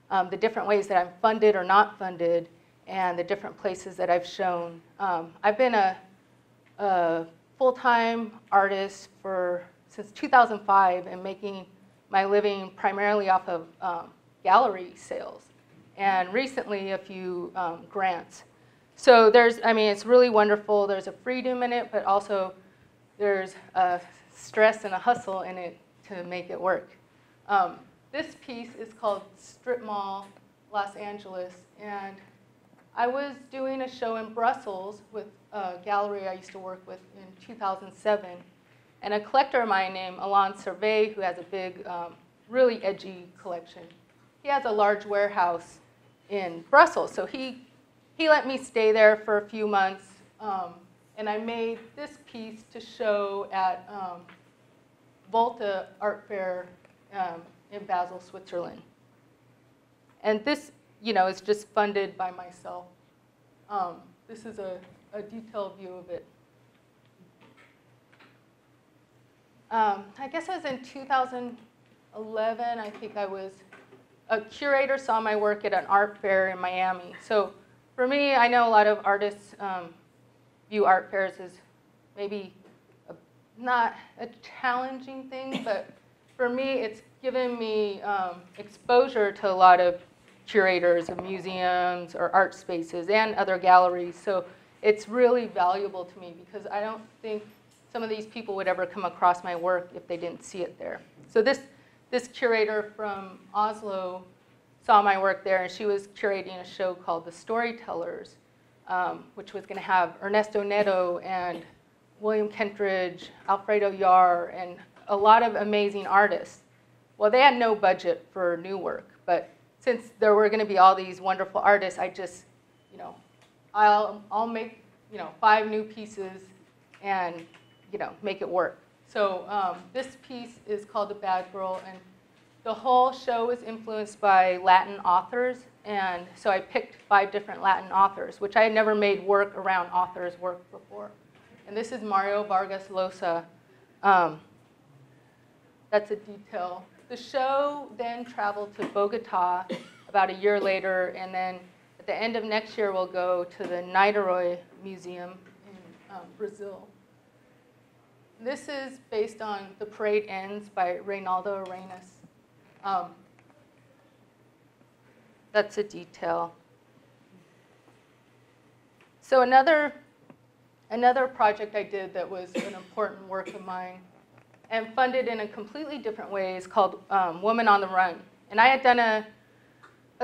the different ways that I'm funded or not funded, and the different places that I've shown. I've been a full-time artist since 2005 and making my living primarily off of gallery sales, and recently a few grants. So it's really wonderful. There's a freedom in it, but also there's a stress and a hustle in it to make it work. This piece is called Strip Mall, Los Angeles, and I was doing a show in Brussels with a gallery I used to work with in 2007, and a collector of mine named Alain Servet, who has a big, really edgy collection. He has a large warehouse in Brussels, so he let me stay there for a few months, and I made this piece to show at Volta Art Fair in Basel, Switzerland. And this, is just funded by myself. This is a detailed view of it. I guess it was in 2011, I think a curator saw my work at an art fair in Miami. So for me, I know a lot of artists view art fairs as maybe not a challenging thing, but for me, it's given me exposure to a lot of curators of museums or art spaces and other galleries. So it's really valuable to me because I don't think some of these people would ever come across my work if they didn't see it there. So this curator from Oslo saw my work there, and she was curating a show called The Storytellers, which was going to have Ernesto Neto and William Kentridge, Alfredo Yar, and a lot of amazing artists. Well, they had no budget for new work, but since there were going to be all these wonderful artists, I just, I'll make, 5 new pieces and, make it work. So this piece is called The Bad Girl, and the whole show is influenced by Latin authors, and so I picked 5 different Latin authors, which I had never made work around authors' work before. And this is Mario Vargas Llosa. That's a detail. The show then traveled to Bogota about a year later, and then at the end of next year we'll go to the Niterói Museum in Brazil. This is based on The Parade Ends by Reinaldo Arenas. That's a detail. So another project I did that was an important work of mine and funded in a completely different way is called Woman on the Run. And I had done a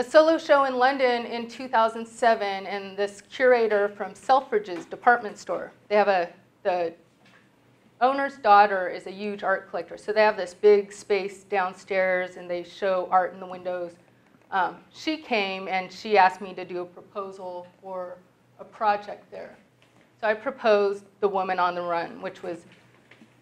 solo show in London in 2007, and this curator from Selfridge's department store, they have the owner's daughter is a huge art collector, so they have this big space downstairs, and they show art in the windows. She came, and she asked me to do a proposal for a project there. So I proposed The Woman on the Run, which was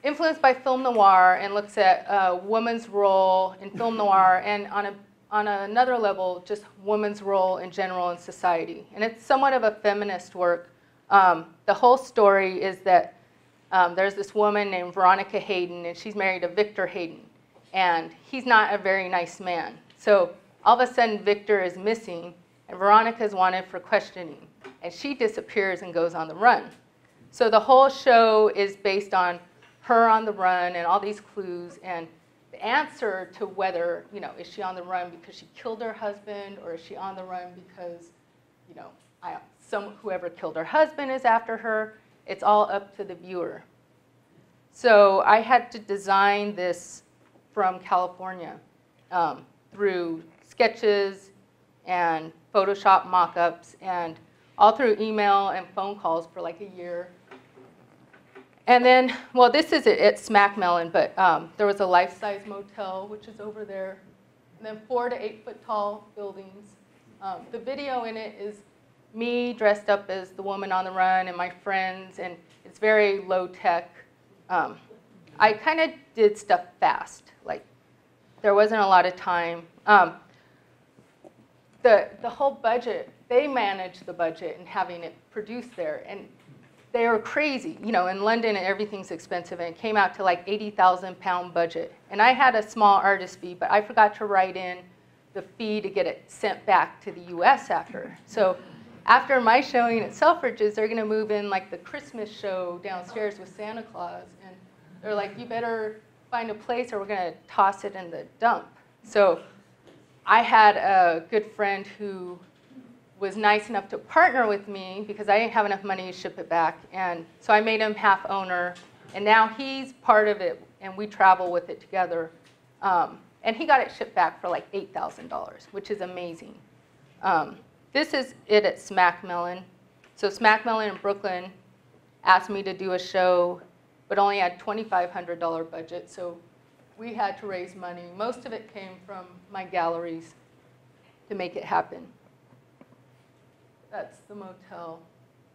influenced by film noir and looks at a woman's role in film noir and on another level, just woman's role in general in society. And it's somewhat of a feminist work. The whole story is that there's this woman named Veronica Hayden, and she's married to Victor Hayden. And he's not a very nice man. So all of a sudden, Victor is missing, and Veronica is wanted for questioning. And she disappears and goes on the run. So the whole show is based on her on the run and all these clues, and the answer to whether, is she on the run because she killed her husband, or is she on the run because, whoever killed her husband is after her. It's all up to the viewer. So I had to design this from California through sketches and Photoshop mock-ups, and all through email and phone calls for like a year. And then, well, this is it at Smack Melon, but there was a life-size motel, which is over there, and then 4 to 8 foot tall buildings. The video in it is me dressed up as the woman on the run and my friends, and it's very low tech. I kind of did stuff fast. Like, there wasn't a lot of time. The whole budget, they managed the budget and having it produced there, and they were crazy. You know, in London, everything's expensive, and it came out to like £80,000 budget. And I had a small artist fee, but I forgot to write in the fee to get it sent back to the US after. So after my showing at Selfridges, they're gonna move in like the Christmas show downstairs with Santa Claus, and they're like, you better find a place or we're gonna toss it in the dump. So I had a good friend who was nice enough to partner with me because I didn't have enough money to ship it back. And so I made him half owner, and now he's part of it, and we travel with it together. And he got it shipped back for like $8,000, which is amazing. This is it at Smack Mellon. So Smack Mellon in Brooklyn asked me to do a show, but only had $2,500 budget, so we had to raise money. Most of it came from my galleries to make it happen. That's the motel.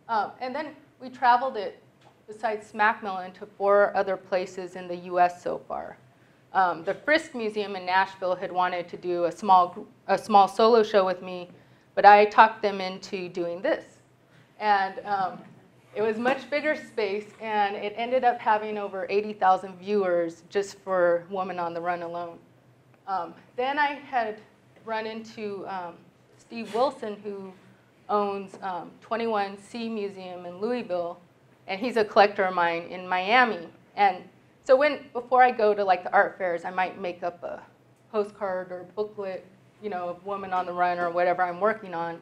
And then we traveled it, besides Smack Mellon, to 4 other places in the US so far. The Frisk Museum in Nashville had wanted to do a small solo show with me, but I talked them into doing this. And it was much bigger space, and it ended up having over 80,000 viewers just for Woman on the Run alone. Then I had run into Steve Wilson, who owns 21C Museum in Louisville, and he's a collector of mine in Miami. And so before I go to like the art fairs, I might make up a postcard or booklet, you know, of Woman on the Run or whatever I'm working on.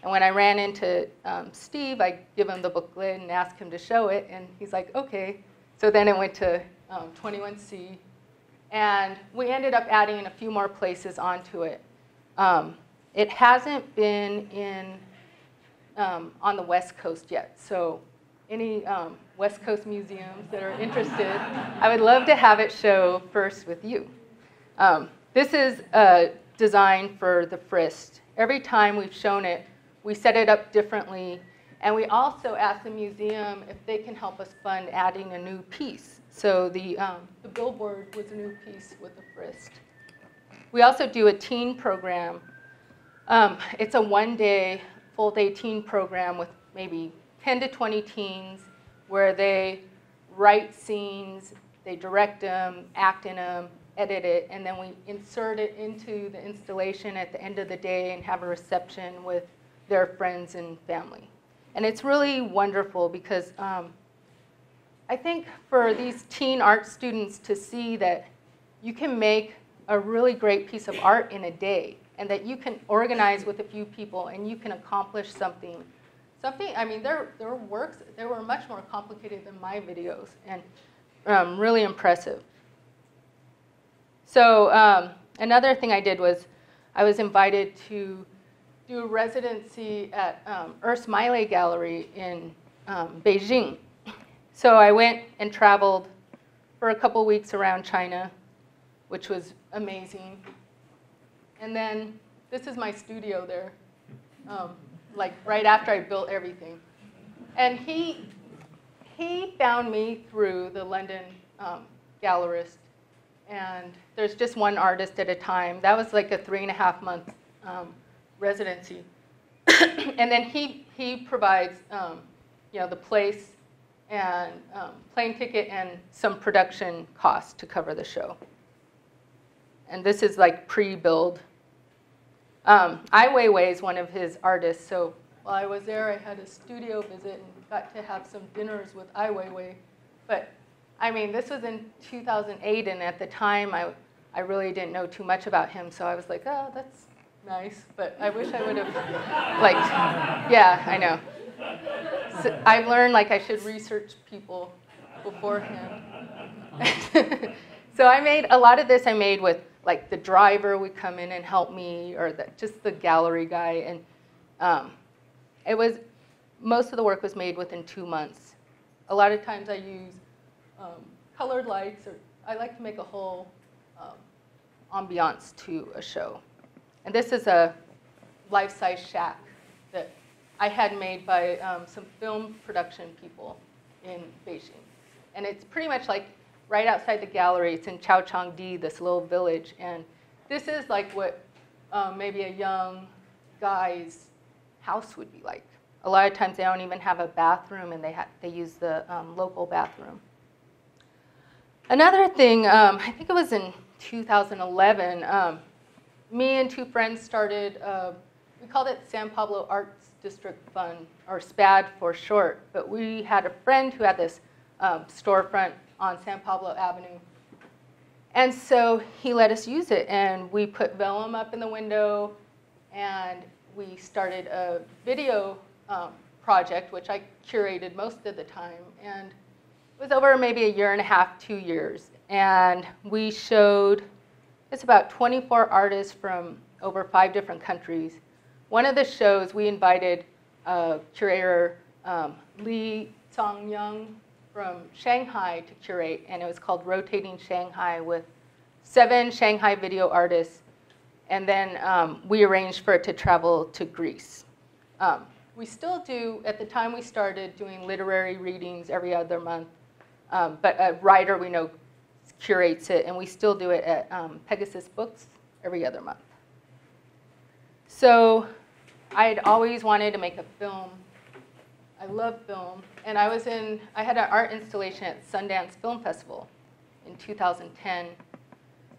And when I ran into Steve, I give him the booklet and ask him to show it, and he's like, okay. So then it went to 21C, and we ended up adding a few more places onto it. It hasn't been on the West Coast yet, so any West Coast museums that are interested, I would love to have it show first with you. This is a design for the Frisk. Every time we've shown it, we set it up differently, and we also asked the museum if they can help us fund adding a new piece. So the billboard was a new piece with the Frisk. We also do a teen program. It's a one-day, full-day teen program with maybe 10 to 20 teens where they write scenes, they direct them, act in them, edit it, and then we insert it into the installation at the end of the day and have a reception with their friends and family. And it's really wonderful because I think for these teen art students to see that you can make a really great piece of art in a day, and that you can organize with a few people and you can accomplish something. I mean, their works, they were much more complicated than my videos, and really impressive. So another thing I did was I was invited to do a residency at Urs Miley Gallery in Beijing. So I went and traveled for a couple weeks around China, which was amazing. And then this is my studio there, like right after I built everything. And he found me through the London gallerist. And there's just one artist at a time. That was like a 3.5-month residency. And then he provides you know, the place and plane ticket and some production costs to cover the show. And this is like pre-build. Ai Weiwei is one of his artists, so while I was there, I had a studio visit and got to have some dinners with Ai Weiwei. But I mean, this was in 2008, and at the time, I really didn't know too much about him, so I was like, oh, that's nice, but I wish I would have, like, yeah, I know. So I've learned, like, I should research people beforehand. So I made, a lot of this I made with, like, the driver would come in and help me, or just the gallery guy, and it was, most of the work was made within 2 months. A lot of times I use colored lights, or I like to make a whole ambiance to a show. And this is a life-size shack that I had made by some film production people in Beijing. And it's pretty much like right outside the gallery. It's in Chaochangdi, this little village. And this is like what maybe a young guy's house would be like. A lot of times they don't even have a bathroom, and they use the local bathroom. Another thing, I think it was in 2011, me and two friends started, we called it San Pablo Arts District Fund, or SPAD for short. But we had a friend who had this storefront on San Pablo Avenue. And so he let us use it, and we put vellum up in the window, and we started a video project, which I curated most of the time. And it was over maybe a year and a half, 2 years. And we showed, it's about 24 artists from over 5 different countries. One of the shows, we invited curator Li Songyang from Shanghai to curate, and it was called Rotating Shanghai, with 7 Shanghai video artists. And then we arranged for it to travel to Greece. We still do, at the time we started, doing literary readings every other month. But a writer we know curates it, and we still do it at Pegasus Books every other month. So I had always wanted to make a film. I love film. And I had an art installation at Sundance Film Festival in 2010.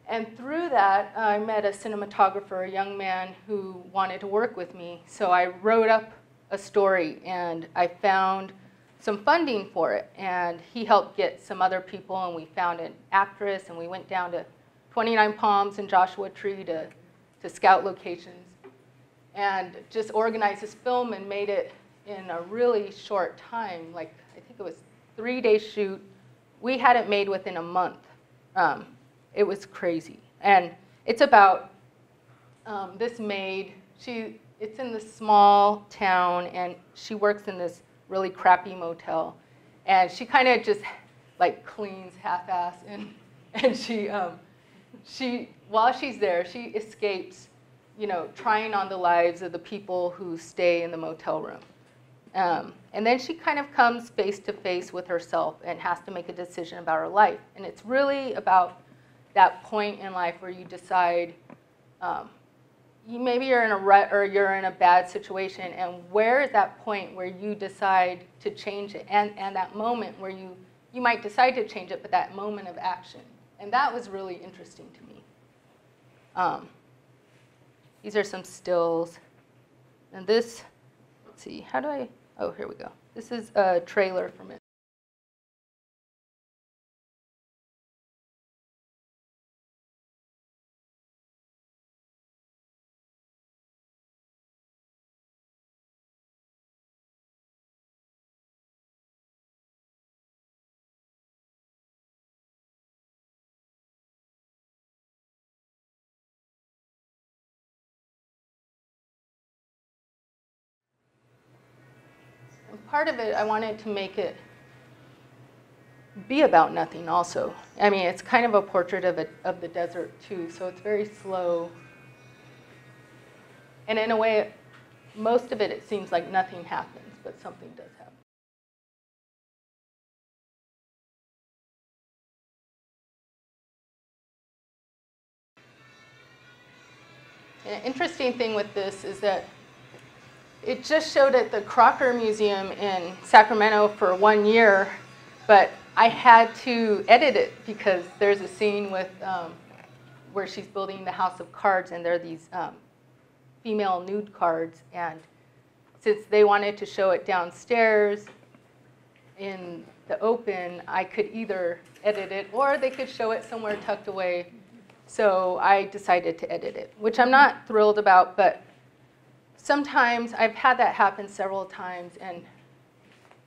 And through that, I met a cinematographer, a young man who wanted to work with me. So I wrote up a story, and I found some funding for it. And he helped get some other people, and we found an actress, and we went down to 29 Palms and Joshua Tree to scout locations, and just organized this film and made it in a really short time. Like, I think it was 3-day shoot. We had it made within a month. It was crazy. And it's about this maid. It's in this small town, and she works in this really crappy motel. And she kind of just like cleans half-ass, and she while she's there, she escapes, trying on the lives of the people who stay in the motel room. And then she kind of comes face to face with herself and has to make a decision about her life. And it's really about that point in life where you decide, maybe you're in a rut or you're in a bad situation, and where is that point where you decide to change it, and that moment where you might decide to change it, but that moment of action. And that was really interesting to me. These are some stills. And this, let's see, oh, here we go. This is a trailer from it. Part of it, I wanted to make it be about nothing also. I mean, it's kind of a portrait of the desert too, so it's very slow. And in a way, most of it seems like nothing happens, but something does happen. An interesting thing with this is that it just showed at the Crocker Museum in Sacramento for 1 year, but I had to edit it because there's a scene with where she's building the house of cards, and there are these female nude cards. And since they wanted to show it downstairs in the open, I could either edit it or they could show it somewhere tucked away. So I decided to edit it, which I'm not thrilled about, but sometimes I've had that happen several times, and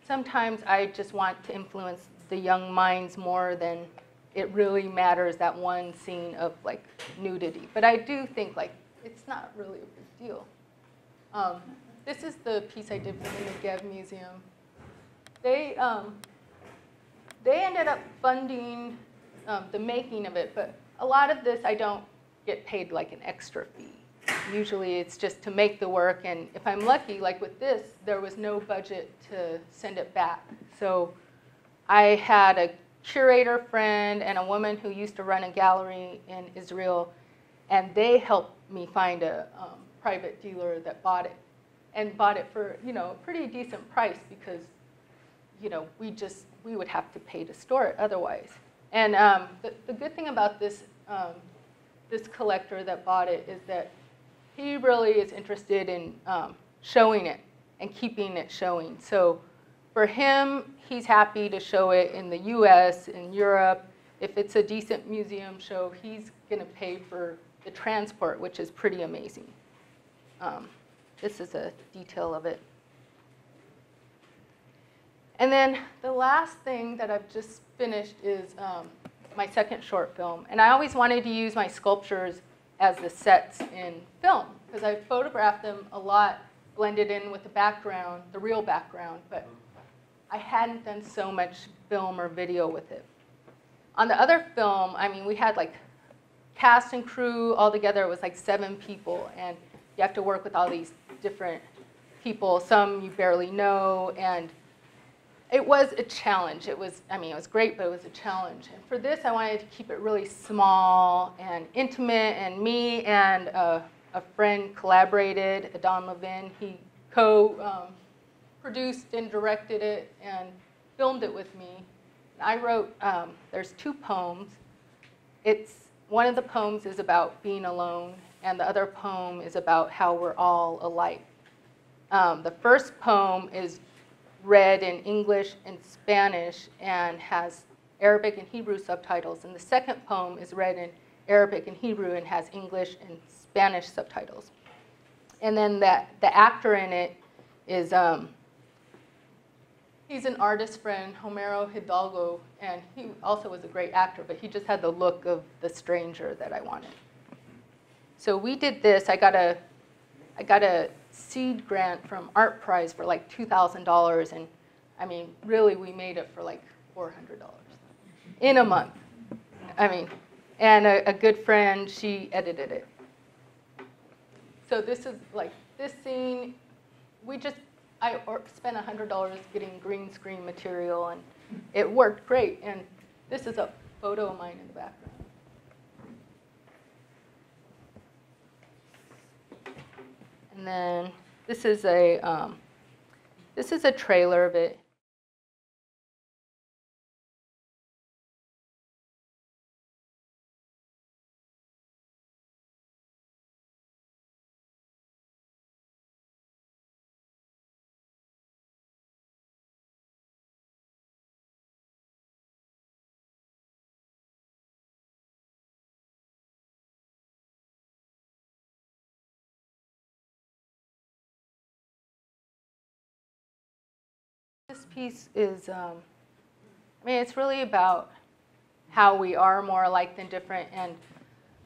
sometimes I just want to influence the young minds more than it really matters, that one scene of like nudity. But I do think like it's not really a big deal. This is the piece I did for the Negev Museum. They ended up funding the making of it, but a lot of this I don't get paid like an extra fee. Usually it's just to make the work, and if I'm lucky, like with this, there was no budget to send it back. So I had a curator friend and a woman who used to run a gallery in Israel, and they helped me find a private dealer that bought it, and bought it for, you know, a pretty decent price, because, you know, we would have to pay to store it otherwise. And the good thing about this this collector that bought it is that he really is interested in showing it and keeping it showing. So for him, he's happy to show it in the US, in Europe. If it's a decent museum show, he's going to pay for the transport, which is pretty amazing. This is a detail of it. And then the last thing that I've just finished is my second short film. And I always wanted to use my sculptures as the sets in film, because I photographed them a lot, blended in with the background, the real background, but I hadn't done so much film or video with it. On the other film, I mean, we had like cast and crew all together. It was like 7 people, and you have to work with all these different people, some you barely know, and it was a challenge. It was, I mean, it was great, but it was a challenge. And for this, I wanted to keep it really small and intimate, and me and a friend collaborated, Adon Levin. He co-produced and directed it and filmed it with me. I wrote, there's 2 poems. One of the poems is about being alone, and the other poem is about how we're all alike. The first poem is read in English and Spanish and has Arabic and Hebrew subtitles. And the second poem is read in Arabic and Hebrew and has English and Spanish subtitles. And then the actor in it is, he's an artist friend, Homero Hidalgo, and he also was a great actor, but he just had the look of the stranger that I wanted. So we did this. I got a seed grant from Art Prize for like $2,000, and I mean, really, we made it for like $400 in a month. I mean, and a good friend, she edited it. So this is like this scene. I spent $100 getting green screen material, and it worked great. And this is a photo of mine in the background. And then this is a trailer of it. This piece is, I mean, it's really about how we are more alike than different. And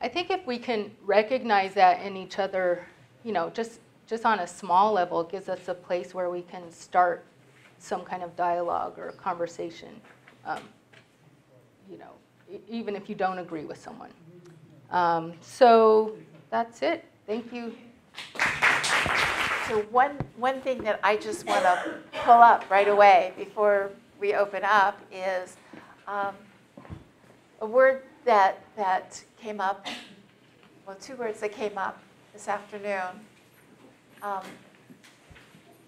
I think if we can recognize that in each other, you know, just on a small level, it gives us a place where we can start some kind of dialogue or conversation, you know, even if you don't agree with someone. So that's it. Thank you. So one thing that I just want to pull up right away before we open up is a word that came up, well, 2 words that came up this afternoon.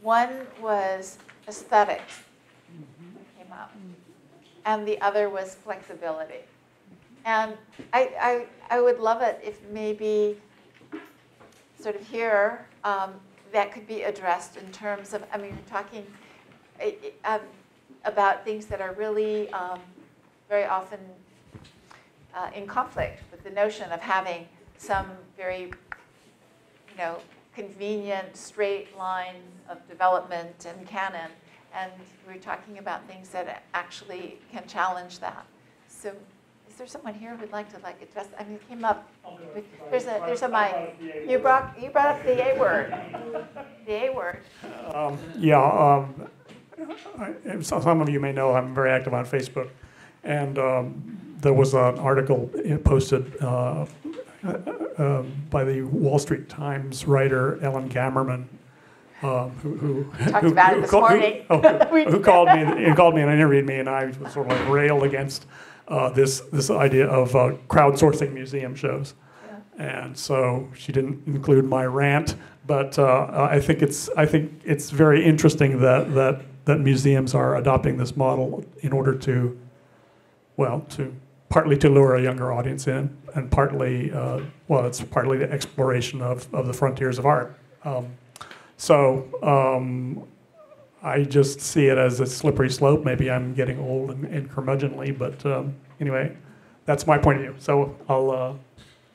One was aesthetics, that came up, and the other was flexibility. And I would love it if maybe sort of here, that could be addressed in terms of, I mean, we're talking about things that are really very often in conflict with the notion of having some very, you know, convenient straight line of development and canon. And we're talking about things that actually can challenge that. So is there someone here who'd like to address? I mean, it came up. There's a mic. You brought up the A word. The A word. Yeah. Some of you may know I'm very active on Facebook, and there was an article posted by the Wall Street Times writer Ellen Gammerman, who Talked about it this morning. Who called me and interviewed me, and I was sort of like railed against this idea of crowdsourcing museum shows. And so she didn't include my rant, but I think it's very interesting that museums are adopting this model in order to, well, partly to lure a younger audience in, and partly, it's partly the exploration of the frontiers of art. I just see it as a slippery slope. Maybe I'm getting old and curmudgeonly, but anyway, that's my point of view. So I'll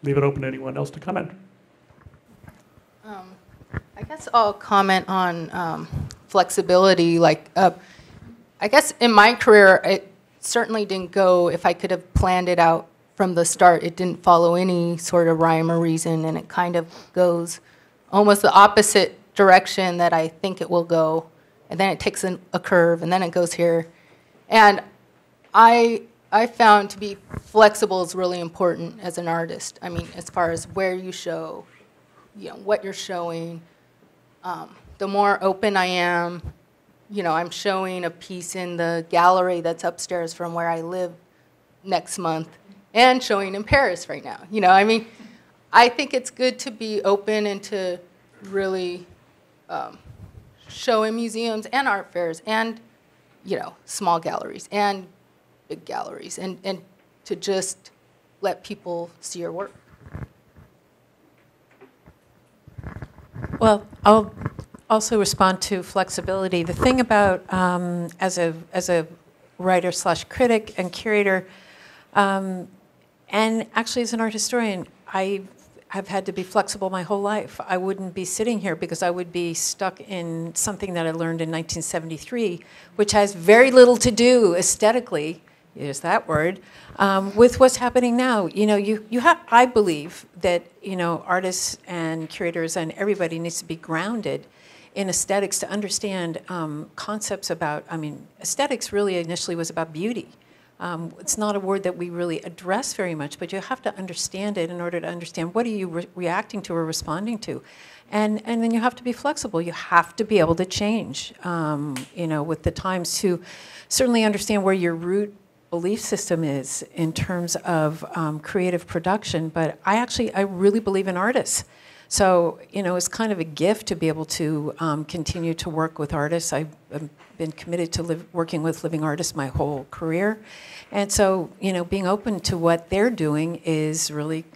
leave it open to anyone else to comment. I guess I'll comment on flexibility. Like, I guess in my career, it certainly didn't go, if I could have planned it out from the start, it didn't follow any sort of rhyme or reason, and it kind of goes almost the opposite direction that I think it will go, and then it takes a curve, and then it goes here. And I found to be flexible is really important as an artist. I mean, as far as where you show, what you're showing. The more open I am, I'm showing a piece in the gallery that's upstairs from where I live next month, and showing in Paris right now. I mean, I think it's good to be open and to really show in museums and art fairs and, small galleries and big galleries, and to just let people see your work. Well, I'll also respond to flexibility. The thing about, as a writer/critic and curator, and actually as an art historian, I have had to be flexible my whole life. I wouldn't be sitting here because I would be stuck in something that I learned in 1973, which has very little to do aesthetically, use that word, with what's happening now. I believe that, artists and curators and everybody needs to be grounded in aesthetics to understand concepts about, aesthetics really initially was about beauty. It's not a word that we really address very much, but you have to understand it in order to understand what are you reacting to or responding to. And then you have to be flexible. You have to be able to change, with the times, to certainly understand where your root belief system is in terms of creative production. But I really believe in artists. So, it's kind of a gift to be able to continue to work with artists. I've been committed to working with living artists my whole career. And so, being open to what they're doing is really,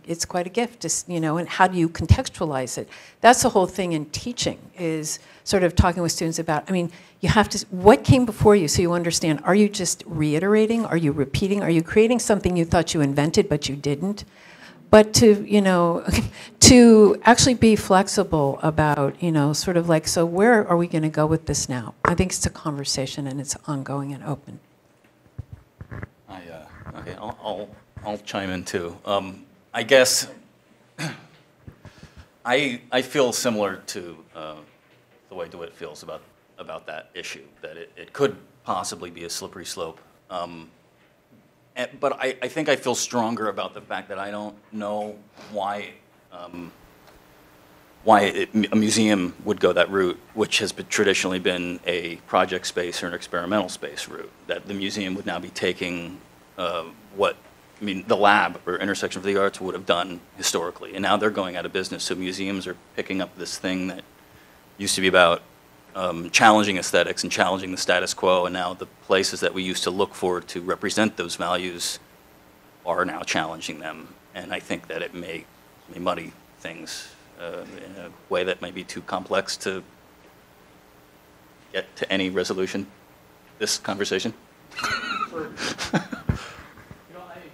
it's quite a gift, and how do you contextualize it? That's the whole thing in teaching, is sort of talking with students about, you have to, what came before you so you understand, are you just reiterating? Are you repeating? Are you creating something you thought you invented but you didn't? But to actually be flexible about, sort of like, so where are we going to go with this now? I think it's a conversation and it's ongoing and open. Okay, I'll chime in too. I guess I feel similar to the way DeWitt feels about that issue, that it could possibly be a slippery slope. But I think I feel stronger about the fact that I don't know why a museum would go that route, which has traditionally been a project space or an experimental space route. That the museum would now be taking the lab or intersection of the arts would have done historically, and now they're going out of business. So museums are picking up this thing that used to be about challenging aesthetics and challenging the status quo, and now the places that we used to look for to represent those values are now challenging them. And I think that it may muddy things in a way that may be too complex to get to any resolution. This conversation. I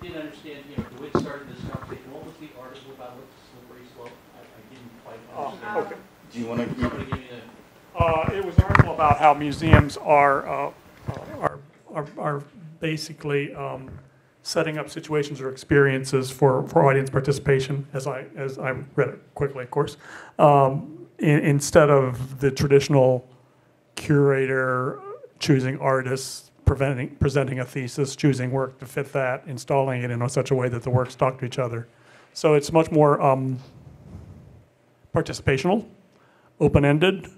didn't understand, DeWitt started this conversation. What was the article about? What's the slippery slope? I didn't quite understand. Okay. Do you want to? Somebody give me It was an article about how museums are basically setting up situations or experiences for audience participation. As I read it quickly, of course, instead of the traditional curator choosing artists, presenting a thesis, choosing work to fit that, installing it in such a way that the works talk to each other. So it's much more participational, open-ended,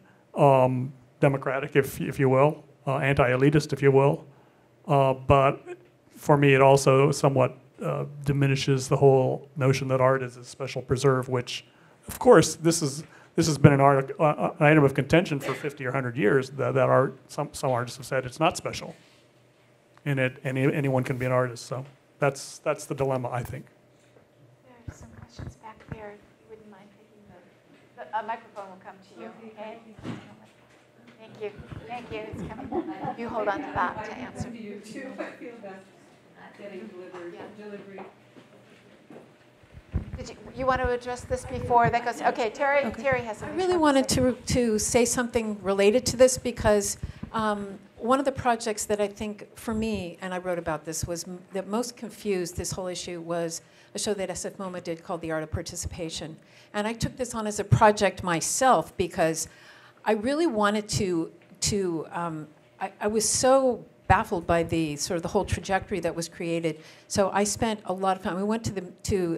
democratic, if you will, anti-elitist, if you will. But for me, it also somewhat diminishes the whole notion that art is a special preserve, which, of course, this has been an item of contention for 50 or 100 years, that art, some artists have said it's not special. And anyone can be an artist, so that's the dilemma, I think. There are some questions back there. You wouldn't mind taking the microphone will come to you, okay? Thank you. Thank you. It's coming. You hold on to that to answer. You too. I feel that's not getting delivery. Did you want to address this before that goes? Okay, Terri. Okay. Terri has something. I really wanted to say something related to this because one of the projects that I think for me, and I wrote about this, was that most confused this whole issue was a show that SF MoMA did called The Art of Participation. And I took this on as a project myself because I really wanted I was so baffled by the whole trajectory that was created. So I spent a lot of time. We went to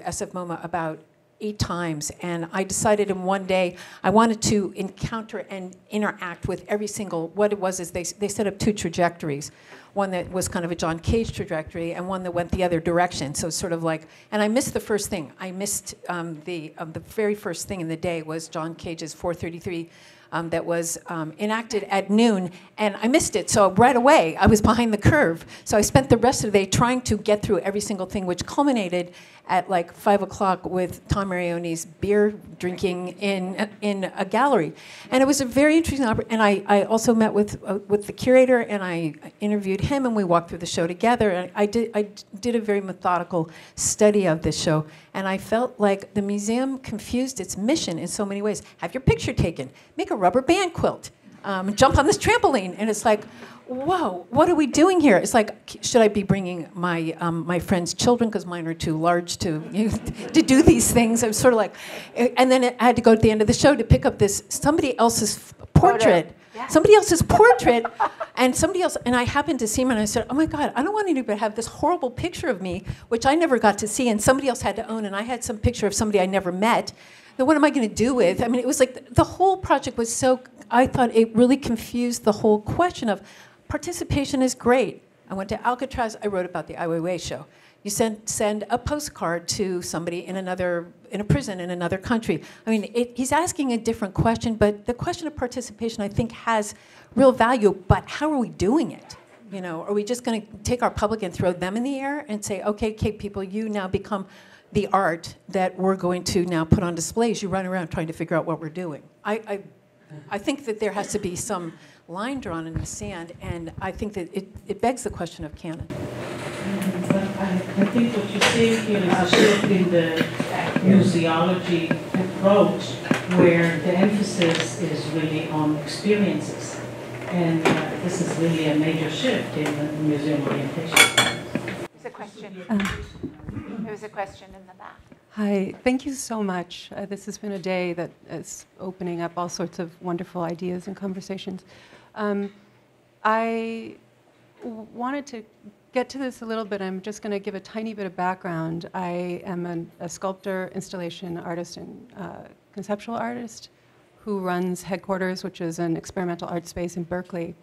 SF MoMA about 8 times, and I decided in one day I wanted to encounter and interact with every single. What it was is they set up 2 trajectories. One that was kind of a John Cage trajectory, and one that went the other direction. So sort of like, and I missed the first thing. I missed the very first thing in the day was John Cage's 433. That was enacted at noon, and I missed it. So right away, I was behind the curve. So I spent the rest of the day trying to get through every single thing, which culminated at like 5 o'clock with Tom Marione's beer drinking in a gallery. And it was a very interesting opportunity. And I also met with the curator, and I interviewed him, and we walked through the show together. And I did a very methodical study of this show. And I felt like the museum confused its mission in so many ways. Have your picture taken, make a rubber band quilt, jump on this trampoline. And it's like, whoa, what are we doing here? It's like, should I be bringing my friend's children, because mine are too large to do these things? I was sort of like, and then I had to go at the end of the show to pick up somebody else's portrait. Somebody else's portrait, and somebody else, and I happened to see him, and I said, oh my God, I don't want anybody to have this horrible picture of me, which I never got to see, and somebody else had to own, and I had some picture of somebody I never met. Then what am I going to do with? I mean, it was like, the whole project was so, I thought it really confused the whole question of participation is great. I went to Alcatraz, I wrote about the Ai Weiwei show. You send a postcard to somebody in a prison in another country. I mean, he's asking a different question, but the question of participation, I think, has real value. But how are we doing it? You know, are we just going to take our public and throw them in the air and say, okay, people, you now become the art that we're going to now put on displays? You run around trying to figure out what we're doing. I think that there has to be some line drawn in the sand, and I think that it begs the question of canon. But I think what you're saying here is a shift in the museology approach, where the emphasis is really on experiences. And this is really a major shift in the museum orientation. There's a question. There was a question in the back. Hi, thank you so much. This has been a day that is opening up all sorts of wonderful ideas and conversations. I wanted to get to this a little bit. I'm just going to give a tiny bit of background. I am a sculptor, installation artist, and conceptual artist who runs Headquarters, which is an experimental art space in Berkeley.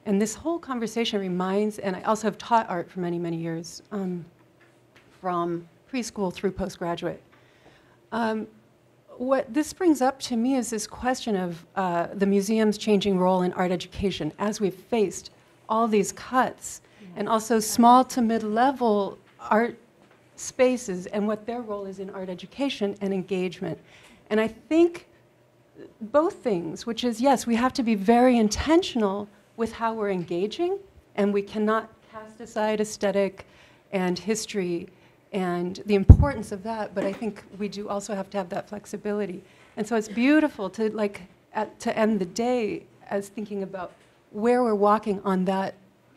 And this whole conversation reminds, and I also have taught art for many, many years, from preschool through postgraduate. What this brings up to me is this question of the museum's changing role in art education as we've faced all these cuts, and also small to mid-level art spaces and what their role is in art education and engagement. And I think both things, which is, yes, we have to be very intentional with how we're engaging, and we cannot cast aside aesthetic and history and the importance of that, but I think we do also have to have that flexibility. And so it's beautiful to to end the day as thinking about where we're walking on that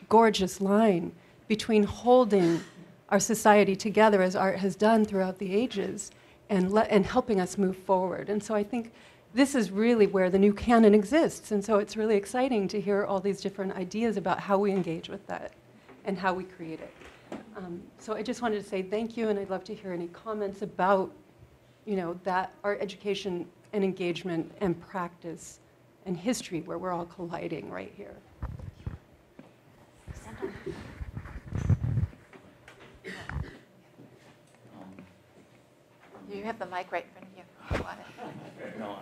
gorgeous line between holding our society together as art has done throughout the ages and helping us move forward. And so I think this is really where the new canon exists. And so it's really exciting to hear all these different ideas about how we engage with that and how we create it. So I just wanted to say thank you, and I'd love to hear any comments about, that art education and engagement and practice and history where we're all colliding right here. You have the mic right in front of you. You want it? No,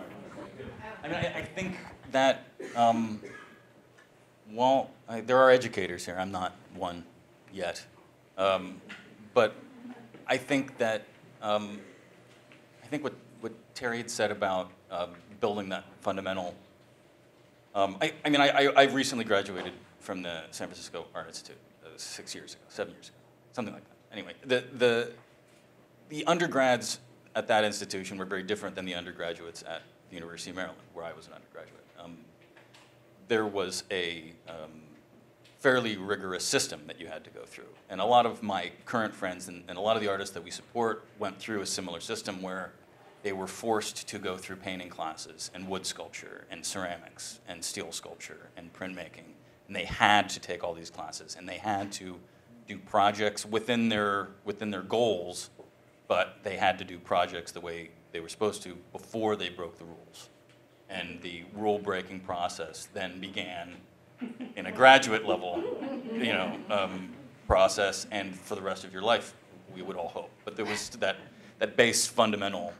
I mean, I think that there are educators here. I'm not one yet, but I think that what Terri had said about building that fundamental. I recently graduated from the San Francisco Art Institute 7 years ago, something like that. Anyway, the undergrads at that institution were very different than the undergraduates at the University of Maryland, where I was an undergraduate. There was a fairly rigorous system that you had to go through. And a lot of my current friends and a lot of the artists that we support went through a similar system where they were forced to go through painting classes and wood sculpture and ceramics and steel sculpture and printmaking. And they had to take all these classes, and they had to do projects within their goals, but they had to do projects the way they were supposed to before they broke the rules. And the rule-breaking process then began in a graduate level, process, and for the rest of your life, we would all hope. But there was that base fundamental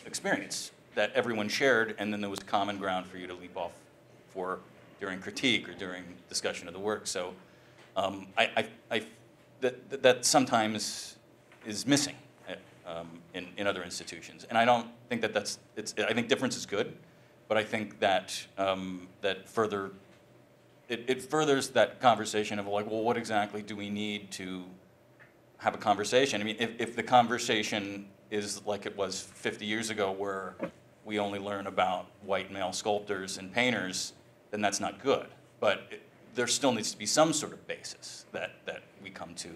experience that everyone shared, and then there was common ground for you to leap off for during critique or during discussion of the work. So that sometimes is missing in other institutions, and I don't think I think difference is good, but I think that it furthers that conversation of like, well, what exactly do we need to have a conversation? I mean, if the conversation is like it was 50 years ago, where we only learn about white male sculptors and painters, then that's not good. But there still needs to be some sort of basis that we come to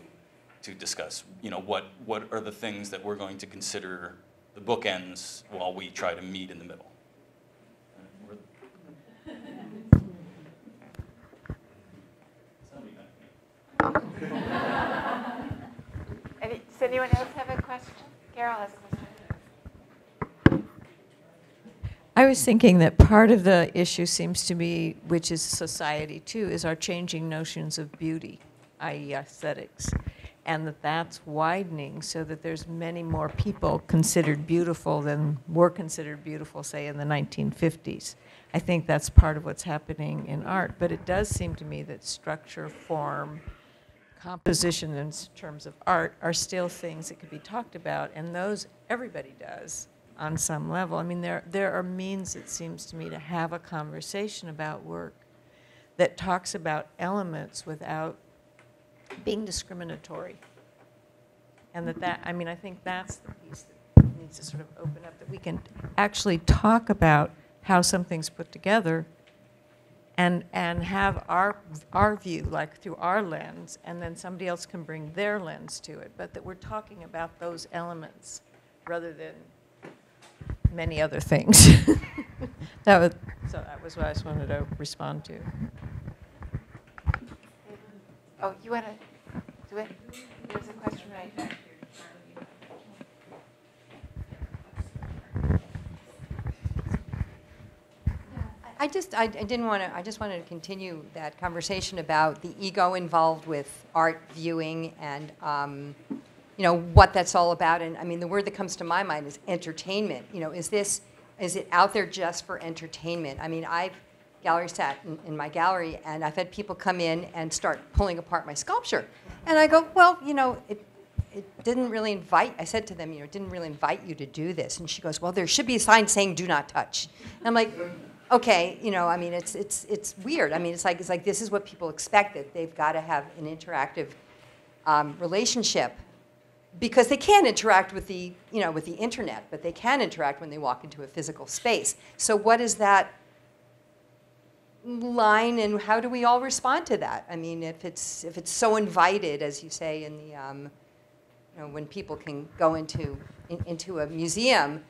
discuss. What are the things that we're going to consider the bookends while we try to meet in the middle? Does anyone else have a question? Carol has a question. I was thinking that part of the issue seems to be, which is society too, is our changing notions of beauty, i.e. aesthetics. And that's widening so that there's many more people considered beautiful than were considered beautiful, say, in the 1950s. I think that's part of what's happening in art. But it does seem to me that structure, form, composition in terms of art are still things that could be talked about, and those everybody does on some level. I mean, there are means, it seems to me, to have a conversation about work that talks about elements without being discriminatory. And I think that's the piece that needs to sort of open up, that we can actually talk about how something's put together and have our view, like through our lens, and then somebody else can bring their lens to it, but that we're talking about those elements rather than many other things. So that was what I just wanted to respond to. Oh, you want to do it? There's a question right there. I just wanted to continue that conversation about the ego involved with art viewing and what that's all about. And I mean, the word that comes to my mind is entertainment. Is it out there just for entertainment? I mean, I've gallery sat in my gallery, and I've had people come in and start pulling apart my sculpture, and I go, well, it didn't really invite. I said to them, it didn't really invite you to do this. And she goes, well, there should be a sign saying "Do not touch." And I'm like, okay, I mean, it's weird. I mean, it's like this is what people expect, that they've got to have an interactive relationship, because they can't interact with the internet, but they can interact when they walk into a physical space. So what is that line, and how do we all respond to that? I mean, if it's so invited, as you say, in the when people can go into a museum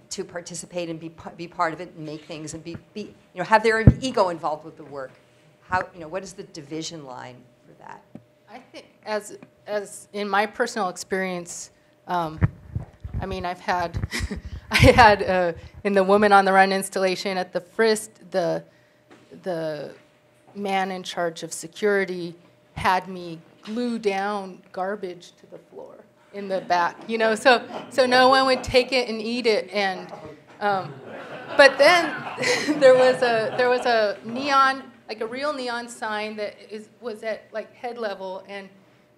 to participate and be part of it and make things and be have their ego involved with the work. What is the division line for that? I think as as in my personal experience, I mean, I've had, I had in the Woman on the Run installation at the Frist, the man in charge of security had me glue down garbage to the floor in the back, you know, so no one would take it and eat it. And but then there was a neon, like a real neon sign that was at like head level, and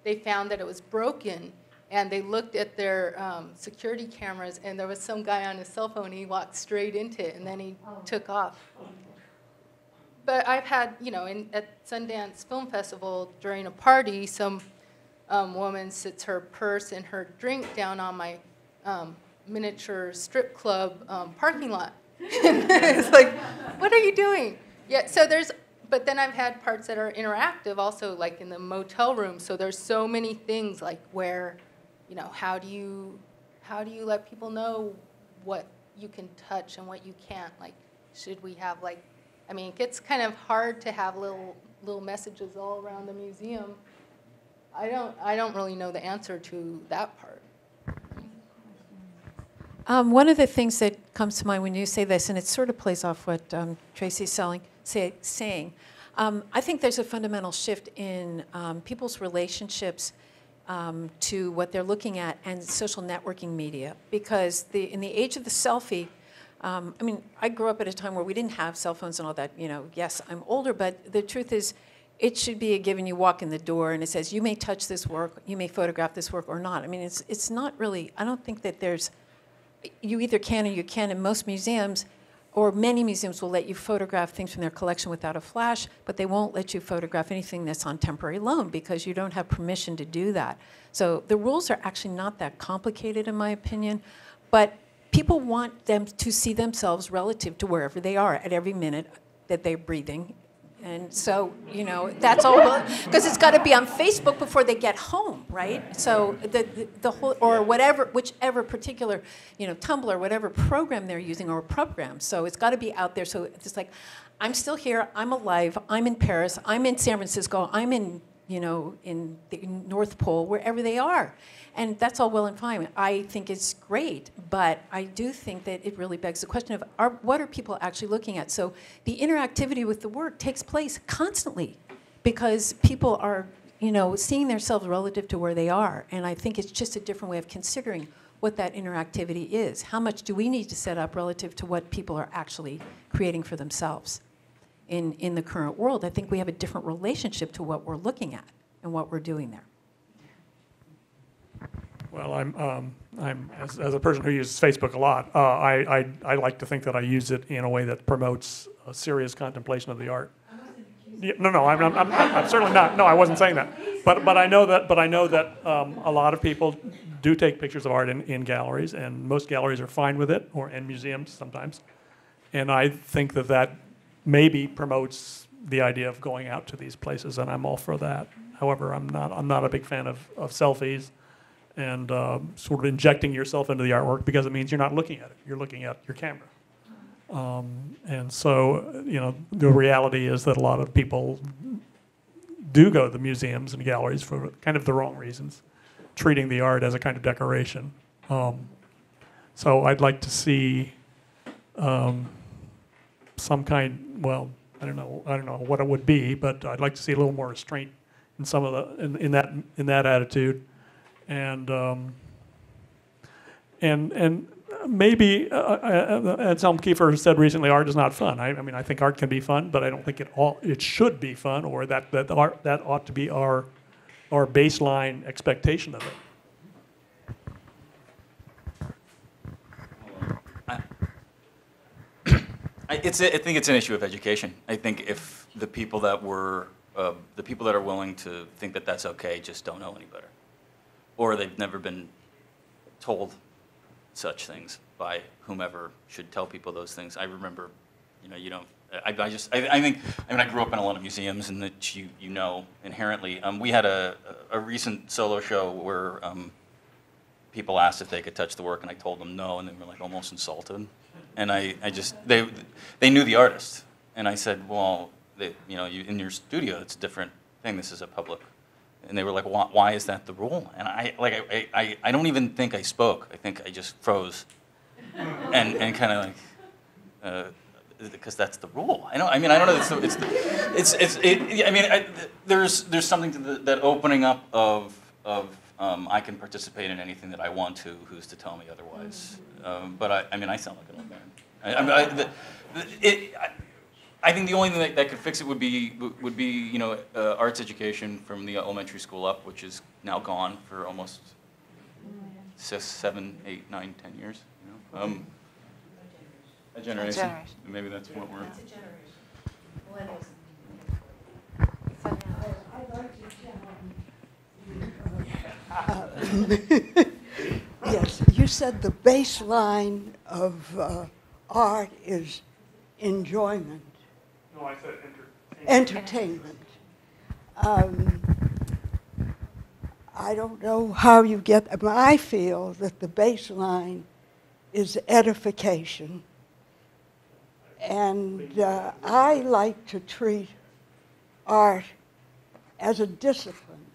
they found that it was broken. And they looked at their security cameras, and there was some guy on his cell phone. He walked straight into it, and then he took off. But I've had, you know, at Sundance Film Festival during a party, some woman sits her purse and her drink down on my miniature strip club parking lot. It's like, what are you doing? Yeah. So but then I've had parts that are interactive, also like in the motel room. So there's so many things like where, you know, how do you let people know what you can touch and what you can't? Like, should we have like, I mean, it gets kind of hard to have little messages all around the museum. I don't really know the answer to that part. One of the things that comes to mind when you say this, and it sort of plays off what Tracy's saying, I think there's a fundamental shift in people's relationships to what they're looking at and social networking media. Because in the age of the selfie, I mean, I grew up at a time where we didn't have cell phones and all that. You know, yes, I'm older, but the truth is, it should be a given. You walk in the door and it says, you may touch this work, you may photograph this work or not. I mean, it's not really, I don't think that there's, you either can or you can. In most museums, or many museums will let you photograph things from their collection without a flash, but they won't let you photograph anything that's on temporary loan because you don't have permission to do that. So the rules are actually not that complicated, in my opinion, but people want them to see themselves relative to wherever they are at every minute that they're breathing. And so, you know, that's all, because it's got to be on Facebook before they get home, right? So the whole, or whatever, whichever particular, you know, Tumblr, whatever program they're using or program. So it's got to be out there. So it's like, I'm still here, I'm alive, I'm in Paris, I'm in San Francisco, I'm in, you know, in the North Pole, wherever they are. And that's all well and fine. I think it's great, but I do think that it really begs the question of what are people actually looking at? So the interactivity with the work takes place constantly because people are, you know, seeing themselves relative to where they are. And I think it's just a different way of considering what that interactivity is. How much do we need to set up relative to what people are actually creating for themselves in the current world? I think we have a different relationship to what we're looking at and what we're doing there. Well, I'm as a person who uses Facebook a lot, I like to think that I use it in a way that promotes a serious contemplation of the art. Yeah, no, I'm certainly not. No, I wasn't saying that. But I know that a lot of people do take pictures of art in galleries, and most galleries are fine with it, or in museums sometimes. And I think that maybe promotes the idea of going out to these places, and I'm all for that. However, I'm not a big fan of selfies and sort of injecting yourself into the artwork because it means you're not looking at it. You're looking at your camera. And so, you know, the reality is that a lot of people do go to the museums and galleries for kind of the wrong reasons, treating the art as a kind of decoration. So I'd like to see some kind, well, I don't know what it would be, but I'd like to see a little more restraint in some of the in that attitude. And maybe, as Elm Kiefer said recently, art is not fun. I mean, I think art can be fun, but I don't think it should be fun, or that ought to be our baseline expectation of it. I think it's an issue of education. I think if the people that are willing to think that that's okay just don't know any better, or they've never been told such things by whomever should tell people those things. I remember, you know, I think, I grew up in a lot of museums, and that you know inherently. We had a recent solo show where people asked if they could touch the work, and I told them no, and they were like almost insulted. And they knew the artist, and I said, well, you know, in your studio it's a different thing. This is a public And they were like, why is that the rule? And I don't even think I spoke. I think I just froze and kind of like, because that's the rule. I don't know. There's something to that opening up of I can participate in anything that I want to. Who's to tell me otherwise? But I sound like an old man. I think the only thing that could fix it would be arts education from the elementary school up, which is now gone for almost 6, 7, 8, 9, 10 years. A generation. Maybe that's what we're. That's a generation. Millennials. Yes, you said the baseline of art is enjoyment. No, I said entertainment. I don't know how you get, but I feel that the baseline is edification. And I like to treat art as a discipline,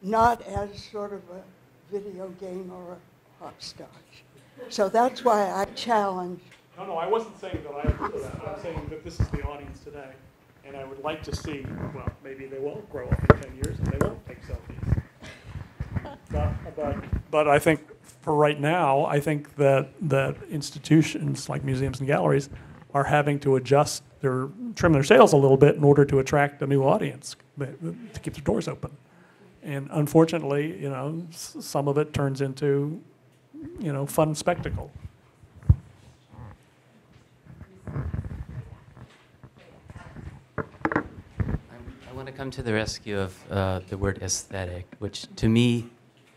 not as sort of a video game or a hopscotch. So that's why I challenge. No, I wasn't saying that I agree with that. I'm saying that this is the audience today, and I would like to see, well, maybe they will grow up in 10 years and they won't take selfies. But I think for right now, I think that institutions like museums and galleries are having to trim their sails a little bit in order to attract a new audience, to keep their doors open. And unfortunately, some of it turns into, fun spectacle. I want to come to the rescue of the word aesthetic, which to me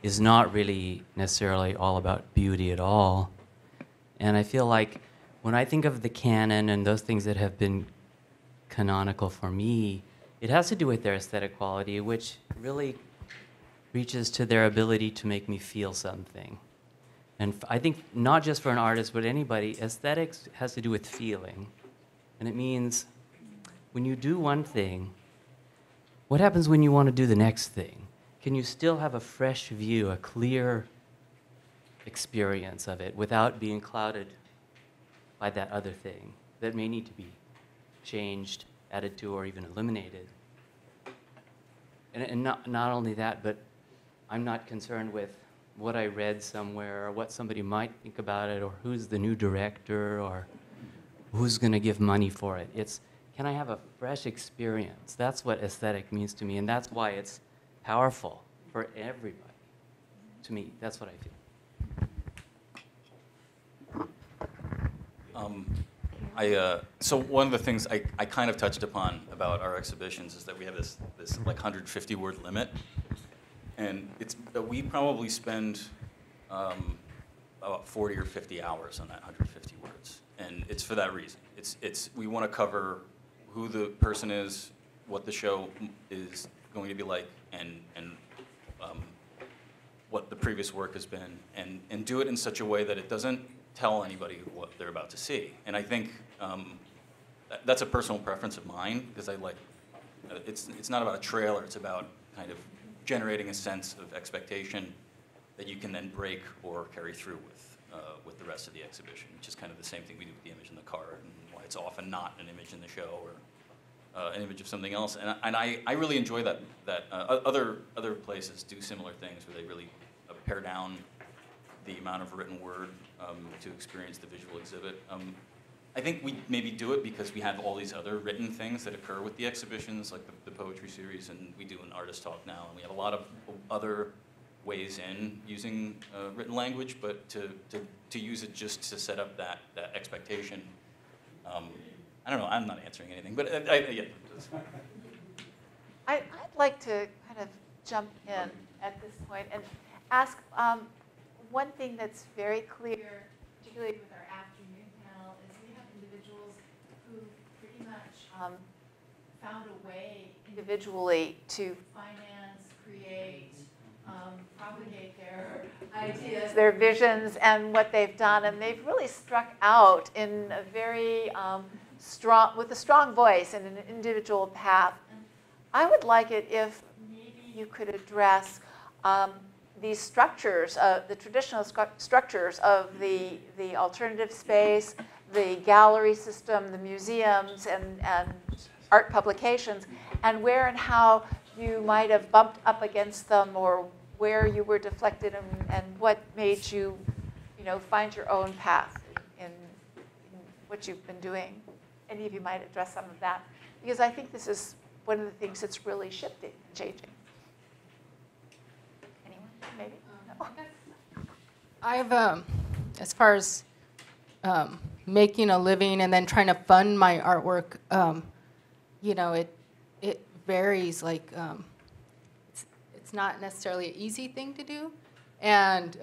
is not really necessarily all about beauty at all. And I feel like when I think of the canon and those things that have been canonical for me, it has to do with their aesthetic quality, which really reaches to their ability to make me feel something. And I think not just for an artist, but anybody, aesthetics has to do with feeling. And it means when you do one thing, what happens when you want to do the next thing? Can you still have a fresh view, a clear experience of it without being clouded by that other thing that may need to be changed, added to, or even eliminated? And not only that, but I'm not concerned with what I read somewhere or what somebody might think about it or who's the new director or who's going to give money for it. It's, can I have a fresh experience? That's what aesthetic means to me, and that's why it's powerful for everybody. To me, that's what I feel. So one of the things I kind of touched upon about our exhibitions is that we have this like 150-word limit, and we probably spend about 40 or 50 hours on that 150 words, and it's for that reason. We want to cover who the person is, what the show is going to be like, and what the previous work has been, and do it in such a way that it doesn't tell anybody what they're about to see. And I think that's a personal preference of mine, because I like, it's not about a trailer, it's about kind of generating a sense of expectation that you can then break or carry through with the rest of the exhibition, which is kind of the same thing we do with the image in the card, and why it's often not an image in the show or an image of something else. And I really enjoy that other places do similar things where they really pare down the amount of written word to experience the visual exhibit. I think we maybe do it because we have all these other written things that occur with the exhibitions, like the poetry series, and we do an artist talk now, and we have a lot of other ways in using written language, but to use it just to set up that expectation. I don't know, I'm not answering anything, but yeah. I'd like to kind of jump in at this point and ask one thing that's very clear, particularly with our afternoon panel, is we have individuals who pretty much found a way individually to finance, create, propagate their ideas, their visions, and what they've done. And they've really struck out in a very with a strong voice and an individual path. And I would like it if maybe you could address these structures, the traditional structures of the alternative space, the gallery system, the museums, and art publications, and where and how you might have bumped up against them, or where you were deflected, and what made you, find your own path in what you've been doing. Any of you might address some of that, because I think this is one of the things that's really shifting and changing. Anyone? Maybe? No. I've, as far as making a living and then trying to fund my artwork, it varies. Like, it's not necessarily an easy thing to do, and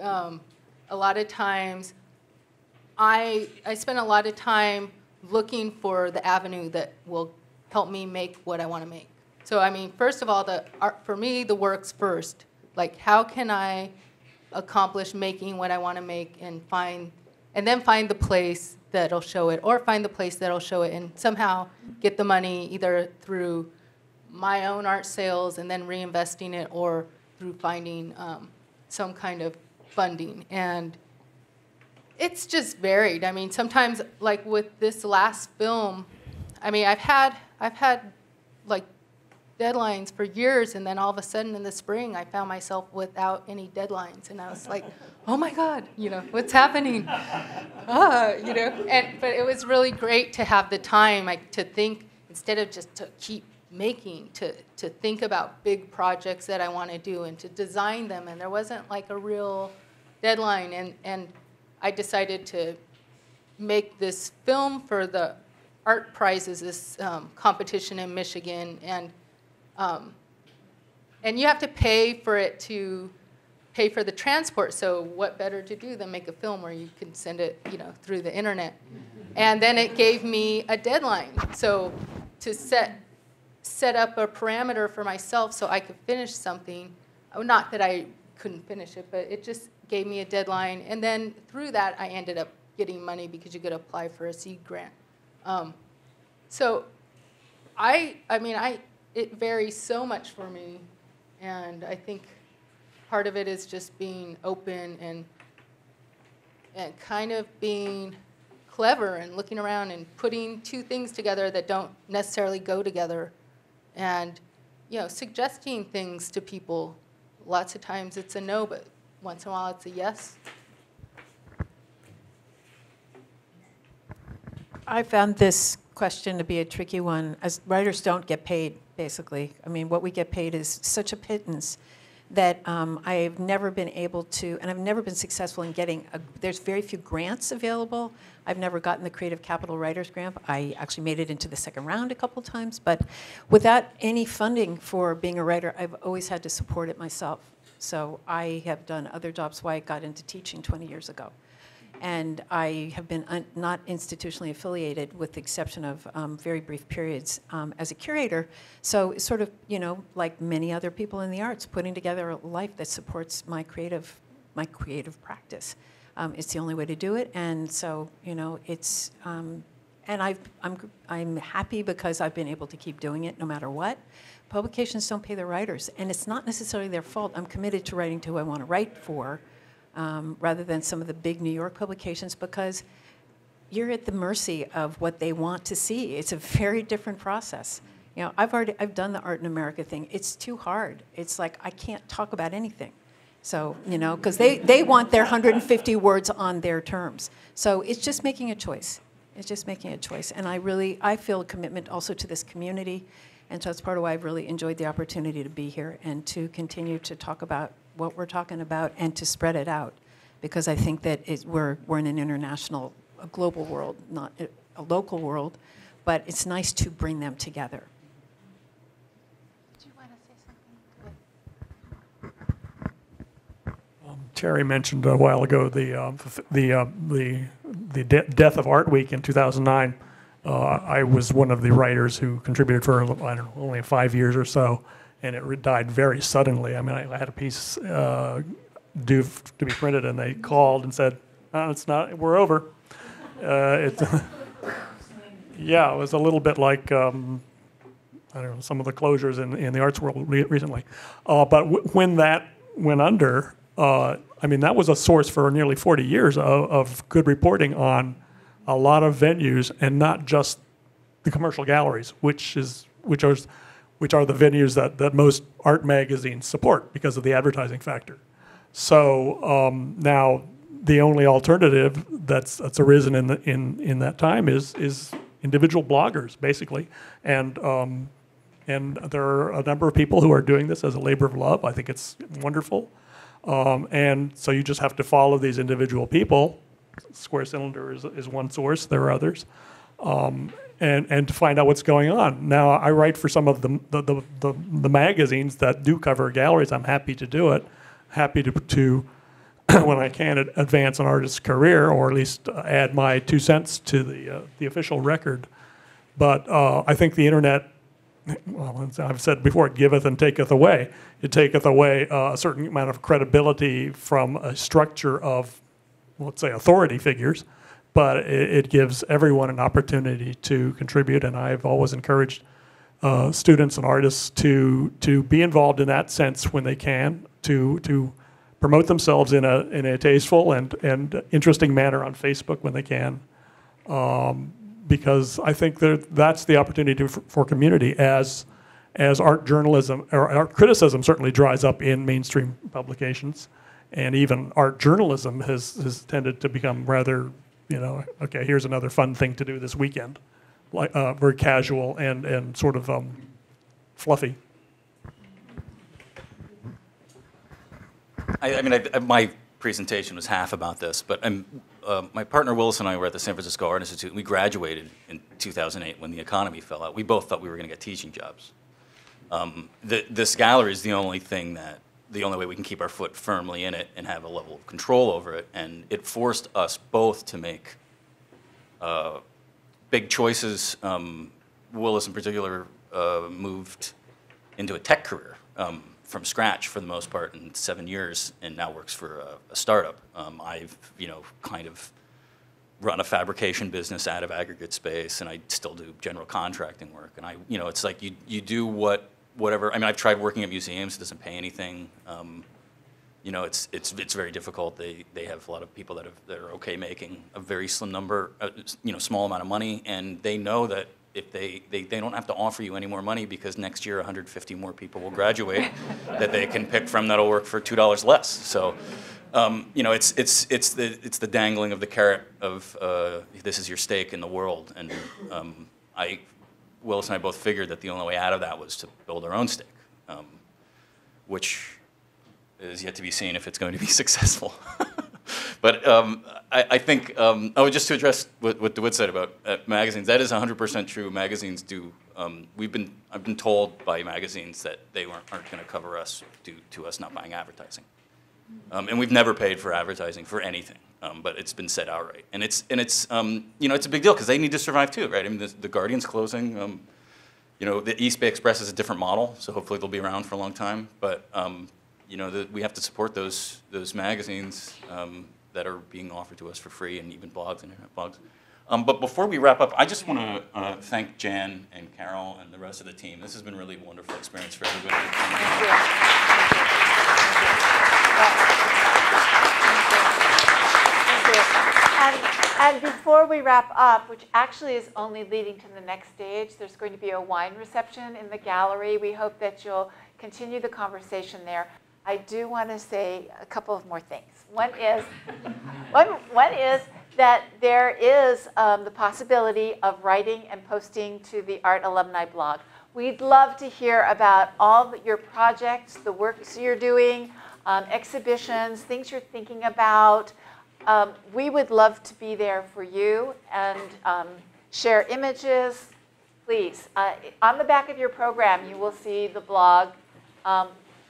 a lot of times, I spend a lot of time looking for the avenue that will help me make what I want to make. So, I mean, first of all, the art, for me, the work's first. Like, how can I accomplish making what I want to make, and then find the place that'll show it, or find the place that'll show it, and somehow get the money either through my own art sales and then reinvesting it, or through finding some kind of funding. And it's just varied. I mean, sometimes, like with this last film, I mean, I've had like deadlines for years, and then all of a sudden in the spring, I found myself without any deadlines, and I was like, oh my God, what's happening? But it was really great to have the time, like, to think, instead of just to keep making, to think about big projects that I want to do and to design them, and there wasn't like a real deadline, and I decided to make this film for the art prizes, this competition in Michigan, and you have to pay for it to pay for the transport. So what better to do than make a film where you can send it, through the internet? And then it gave me a deadline. So to set up a parameter for myself so I could finish something. Not that I couldn't finish it, but it just gave me a deadline. And then through that, I ended up getting money because you could apply for a seed grant. So it varies so much for me, and I think part of it is just being open and kind of being clever and looking around and putting two things together that don't necessarily go together, and suggesting things to people. Lots of times it's a no, but once in a while it's a yes. I found this question to be a tricky one, as writers don't get paid, basically. I mean, what we get paid is such a pittance that I've never been able to, and I've never been successful in getting, there's very few grants available. I've never gotten the Creative Capital Writers Grant. I actually made it into the second round a couple times, but without any funding for being a writer, I've always had to support it myself. So I have done other jobs. Why I got into teaching 20 years ago. And I have been not institutionally affiliated, with the exception of very brief periods as a curator. So it's sort of, like many other people in the arts, putting together a life that supports my creative practice. It's the only way to do it, and so it's. And I'm happy because I've been able to keep doing it no matter what. Publications don't pay their writers, and it's not necessarily their fault. I'm committed to writing to who I want to write for. Rather than some of the big New York publications, because you're at the mercy of what they want to see. It's a very different process. I've done the Art in America thing. It's too hard. It's like I can't talk about anything. So, because they want their 150 words on their terms. So it's just making a choice. It's just making a choice. And I feel a commitment also to this community. And so that's part of why I've really enjoyed the opportunity to be here and to continue to talk about what we're talking about and to spread it out, because I think that we're in an international, a global world, not a local world, but it's nice to bring them together. Did you want to say something? Terri mentioned a while ago the death of Art Week in 2009. I was one of the writers who contributed for, I don't know, only 5 years or so. And it died very suddenly. I mean, I had a piece due to be printed, and they called and said, "Oh, it's not. We're over." Yeah, it was a little bit like I don't know, some of the closures in the arts world recently. But when that went under, I mean, that was a source for nearly 40 years of good reporting on a lot of venues, and not just the commercial galleries, which are the venues that most art magazines support because of the advertising factor. So now the only alternative that's arisen in that time is individual bloggers, basically, and there are a number of people who are doing this as a labor of love. I think it's wonderful, and so you just have to follow these individual people. Square Cylinder is one source. There are others. And to find out what's going on. Now, I write for some of the magazines that do cover galleries. I'm happy to do it. Happy to when I can, advance an artist's career, or at least add my 2 cents to the official record. But I think the internet, well, as I've said before, it giveth and taketh away. It taketh away a certain amount of credibility from a structure of, let's say, authority figures. But it gives everyone an opportunity to contribute, and I've always encouraged students and artists to be involved in that sense when they can, to promote themselves in a tasteful and interesting manner on Facebook when they can, because I think that's the opportunity for community as art journalism or art criticism certainly dries up in mainstream publications, and even art journalism has tended to become rather, okay, here's another fun thing to do this weekend, like very casual and sort of fluffy. I mean, my presentation was half about this, but my partner Willis and I were at the San Francisco Art Institute, and we graduated in 2008 when the economy fell out. We both thought we were going to get teaching jobs. This gallery is the only way we can keep our foot firmly in it and have a level of control over it. And it forced us both to make big choices. Willis in particular moved into a tech career from scratch for the most part in 7 years, and now works for a startup. I've kind of run a fabrication business out of aggregate space, and I still do general contracting work. And it's like you do whatever. I mean, I've tried working at museums. It doesn't pay anything. It's very difficult. They have a lot of people that are okay making a very slim number, small amount of money, and they know that if they don't have to offer you any more money because next year 150 more people will graduate that they can pick from that'll work for $2 less. So, it's the dangling of the carrot of this is your stake in the world, and Willis and I both figured that the only way out of that was to build our own stake, which is yet to be seen if it's going to be successful. But I think, just to address what DeWitt said about magazines, that is 100% true. Magazines do, I've been told by magazines that they aren't going to cover us due to us not buying advertising. And we've never paid for advertising for anything, but it's been said outright. And it's it's a big deal because they need to survive too, right? I mean, the Guardian's closing. The East Bay Express is a different model, so hopefully they'll be around for a long time. But we have to support those magazines that are being offered to us for free, and even blogs and internet blogs. But before we wrap up, I just want to thank Jan and Carol and the rest of the team. This has been a really wonderful experience for everybody. Thank you. And before we wrap up, which actually is only leading to the next stage, there's going to be a wine reception in the gallery. We hope that you'll continue the conversation there. I do want to say a couple of more things. One is that there is the possibility of writing and posting to the Art Alumni blog. We'd love to hear about all your projects, the works you're doing, exhibitions, things you're thinking about. We would love to be there for you and share images. Please, on the back of your program, you will see the blog.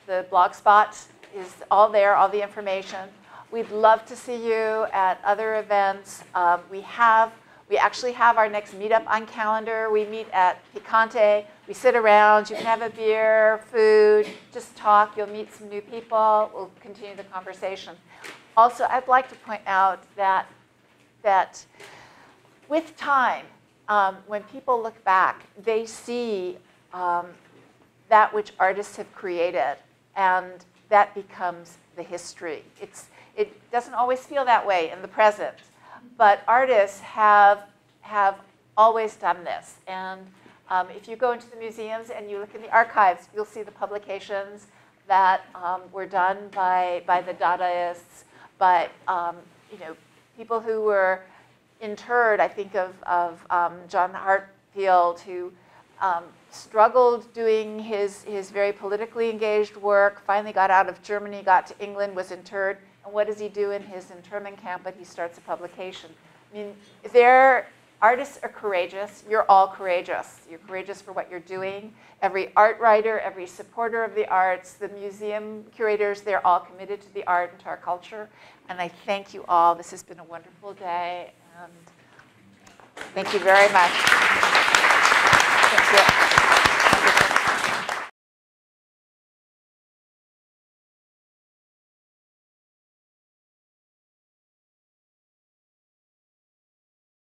The blog spot is all there, all the information. We'd love to see you at other events. We actually have our next meetup on calendar. We meet at Picante. We sit around. You can have a beer, food, just talk. You'll meet some new people. We'll continue the conversation. Also, I'd like to point out that with time, when people look back, they see that which artists have created, and that becomes the history. It doesn't always feel that way in the present, but artists have always done this. And if you go into the museums and you look in the archives, you'll see the publications that were done by the Dadaists, but people who were interred. I think of John Hartfield, who struggled doing his very politically engaged work, finally got out of Germany, got to England, was interred. And what does he do in his internment camp? But he starts a publication. I mean, artists are courageous. You're all courageous. You're courageous for what you're doing. Every art writer, every supporter of the arts, the museum curators, they're all committed to the art and to our culture. And I thank you all. This has been a wonderful day. And thank you very much.